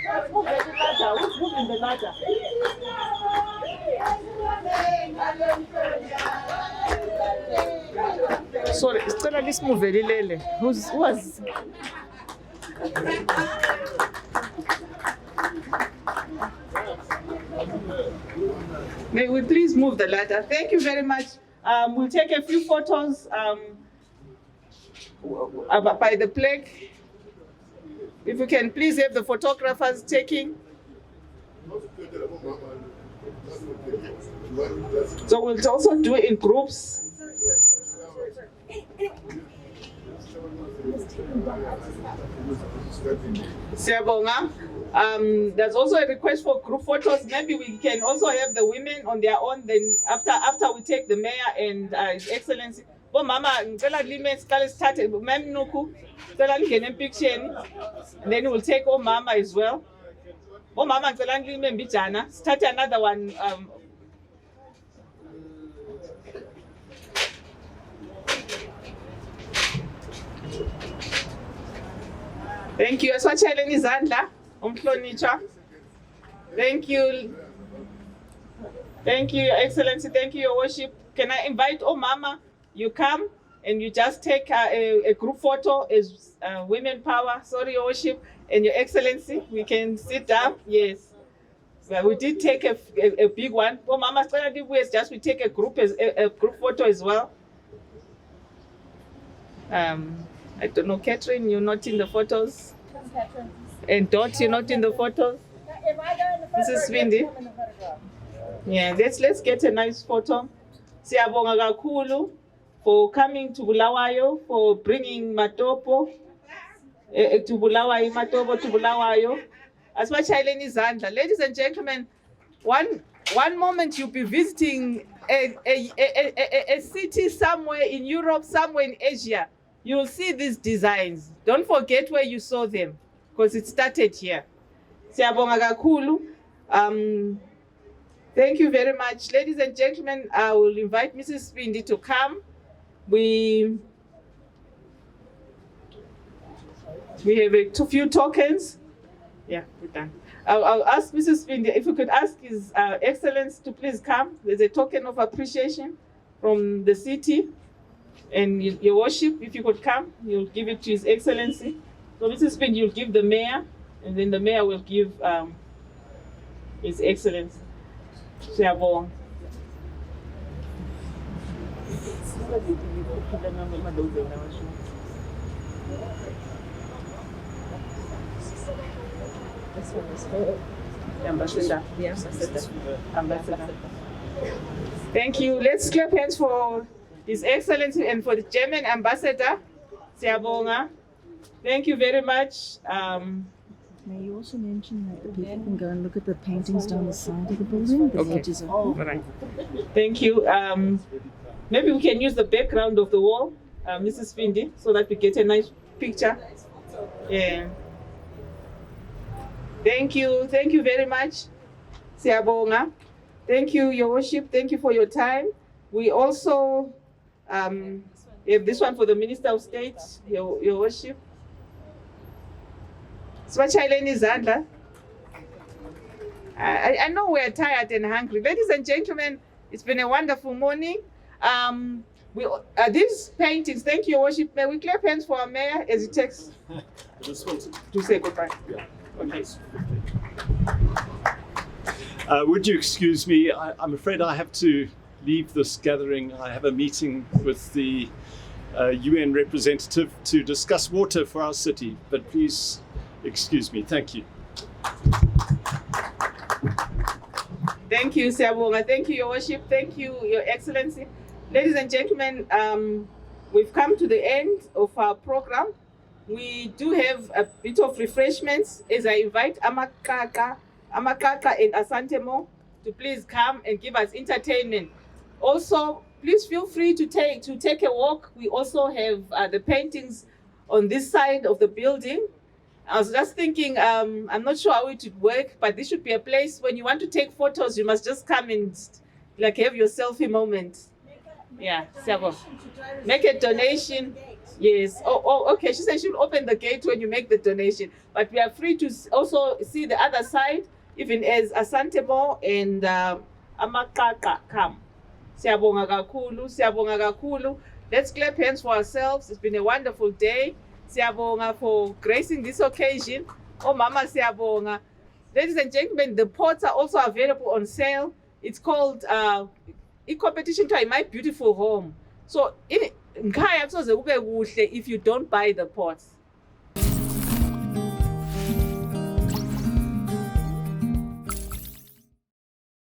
Speaker 1: Let's move the ladder. Who's moving the ladder? Sorry, sicela lisimuvele lele. Who was? May we please move the ladder? Thank you very much. We'll take a few photos by the plaque. If you can please have the photographers taking. So we'll also do it in groups. Siyabonga. There's also a request for group photos. Maybe we can also have the women on their own. Then after we take the mayor and His Excellency. Bo mama, ngicela lime siqale sithathe mem Nuku. Ngicela ngene empicture. Then we'll take mama as well. Bo mama ngicela ngilime mbijana. Start another one. Thank you. Aswacheleni izandla umhlonitshwa. Thank you. Thank you, Your Excellency. Thank you, Your Worship. Can I invite mama? You come and you just take a group photo as women power. Sorry, Your Worship and Your Excellency. We can sit down. Yes. Well, we did take a big one. Oh, mama, just we take a group photo as well. I don't know, Catherine, you're not in the photos. And Dot, you're not in the photos.
Speaker 9: if I go in the photograph,
Speaker 1: Mrs.
Speaker 9: you
Speaker 1: Windy.
Speaker 9: have to come in the photograph.
Speaker 1: Yeah, let's get a nice photo. Siyabonga kakhulu for coming to Bulawayo, for bringing Matopo to Bulawayo, Matopo to Bulawayo. As much as Zandla. Ladies and gentlemen, one moment you'll be visiting a city somewhere in Europe, somewhere in Asia. You'll see these designs. Don't forget where you saw them, because it started here. Siyabonga kakhulu. Thank you very much. Ladies and gentlemen, I will invite Mrs. Windy to come. We have a few tokens. Yeah, we're done. I'll ask Mrs. Spindi if we could ask His Excellence to please come. There's a token of appreciation from the city. And Your Worship, if you could come, you'll give it to His Excellency. So Mrs. Spindi, you'll give the mayor, and then the mayor will give His Excellency. Siyabonga.
Speaker 3: This one is for
Speaker 1: Ambassador.
Speaker 3: the ambassador.
Speaker 1: Ambassador. Thank you. Let's clap hands for His Excellency and for the German Ambassador. Siyabonga. Thank you very much.
Speaker 10: May you also mention that the people can go and look at the paintings down the side of the building? The edges are
Speaker 1: All right. Thank you. Maybe we can use the background of the wall, Mrs. Spindi, so that we get a nice picture. Yeah. Thank you. Thank you very much. Siyabonga. Thank you, Your Worship. Thank you for your time. We also have this one for the Minister of State, Your Worship. Swachayeleni izandla. I know we're tired and hungry. Ladies and gentlemen, it's been a wonderful morning. These paintings, thank you, Your Worship. May we clap hands for our mayor as he takes
Speaker 5: I just wanted
Speaker 1: to say goodbye.
Speaker 5: Yeah.
Speaker 1: Okay.
Speaker 5: Would you excuse me? I'm afraid I have to leave this gathering. I have a meeting with the UN representative to discuss water for our city, but please excuse me. Thank you.
Speaker 1: Thank you, Siyabonga. Thank you, Your Worship. Thank you, Your Excellency. Ladies and gentlemen, we've come to the end of our program. We do have a bit of refreshments as I invite Amakaka and Asantemo to please come and give us entertainment. Also, please feel free to take a walk. We also have the paintings on this side of the building. I was just thinking, I'm not sure how it would work, but this should be a place when you want to take photos, you must just come and like have your selfie moment. Yeah, Siyabonga. Make a donation. Yes. Oh, okay. She said she'll open the gate when you make the donation. But we are free to also see the other side, even as Asantemo and Amakaka come. Siyabonga kakhulu, siyabonga kakhulu. Let's clap hands for ourselves. It's been a wonderful day. Siyabonga for gracing this occasion. Oh, Mama, siyabonga. Ladies and gentlemen, the pots are also available on sale. It's called competition to My Beautiful Home. So if you don't buy the pots.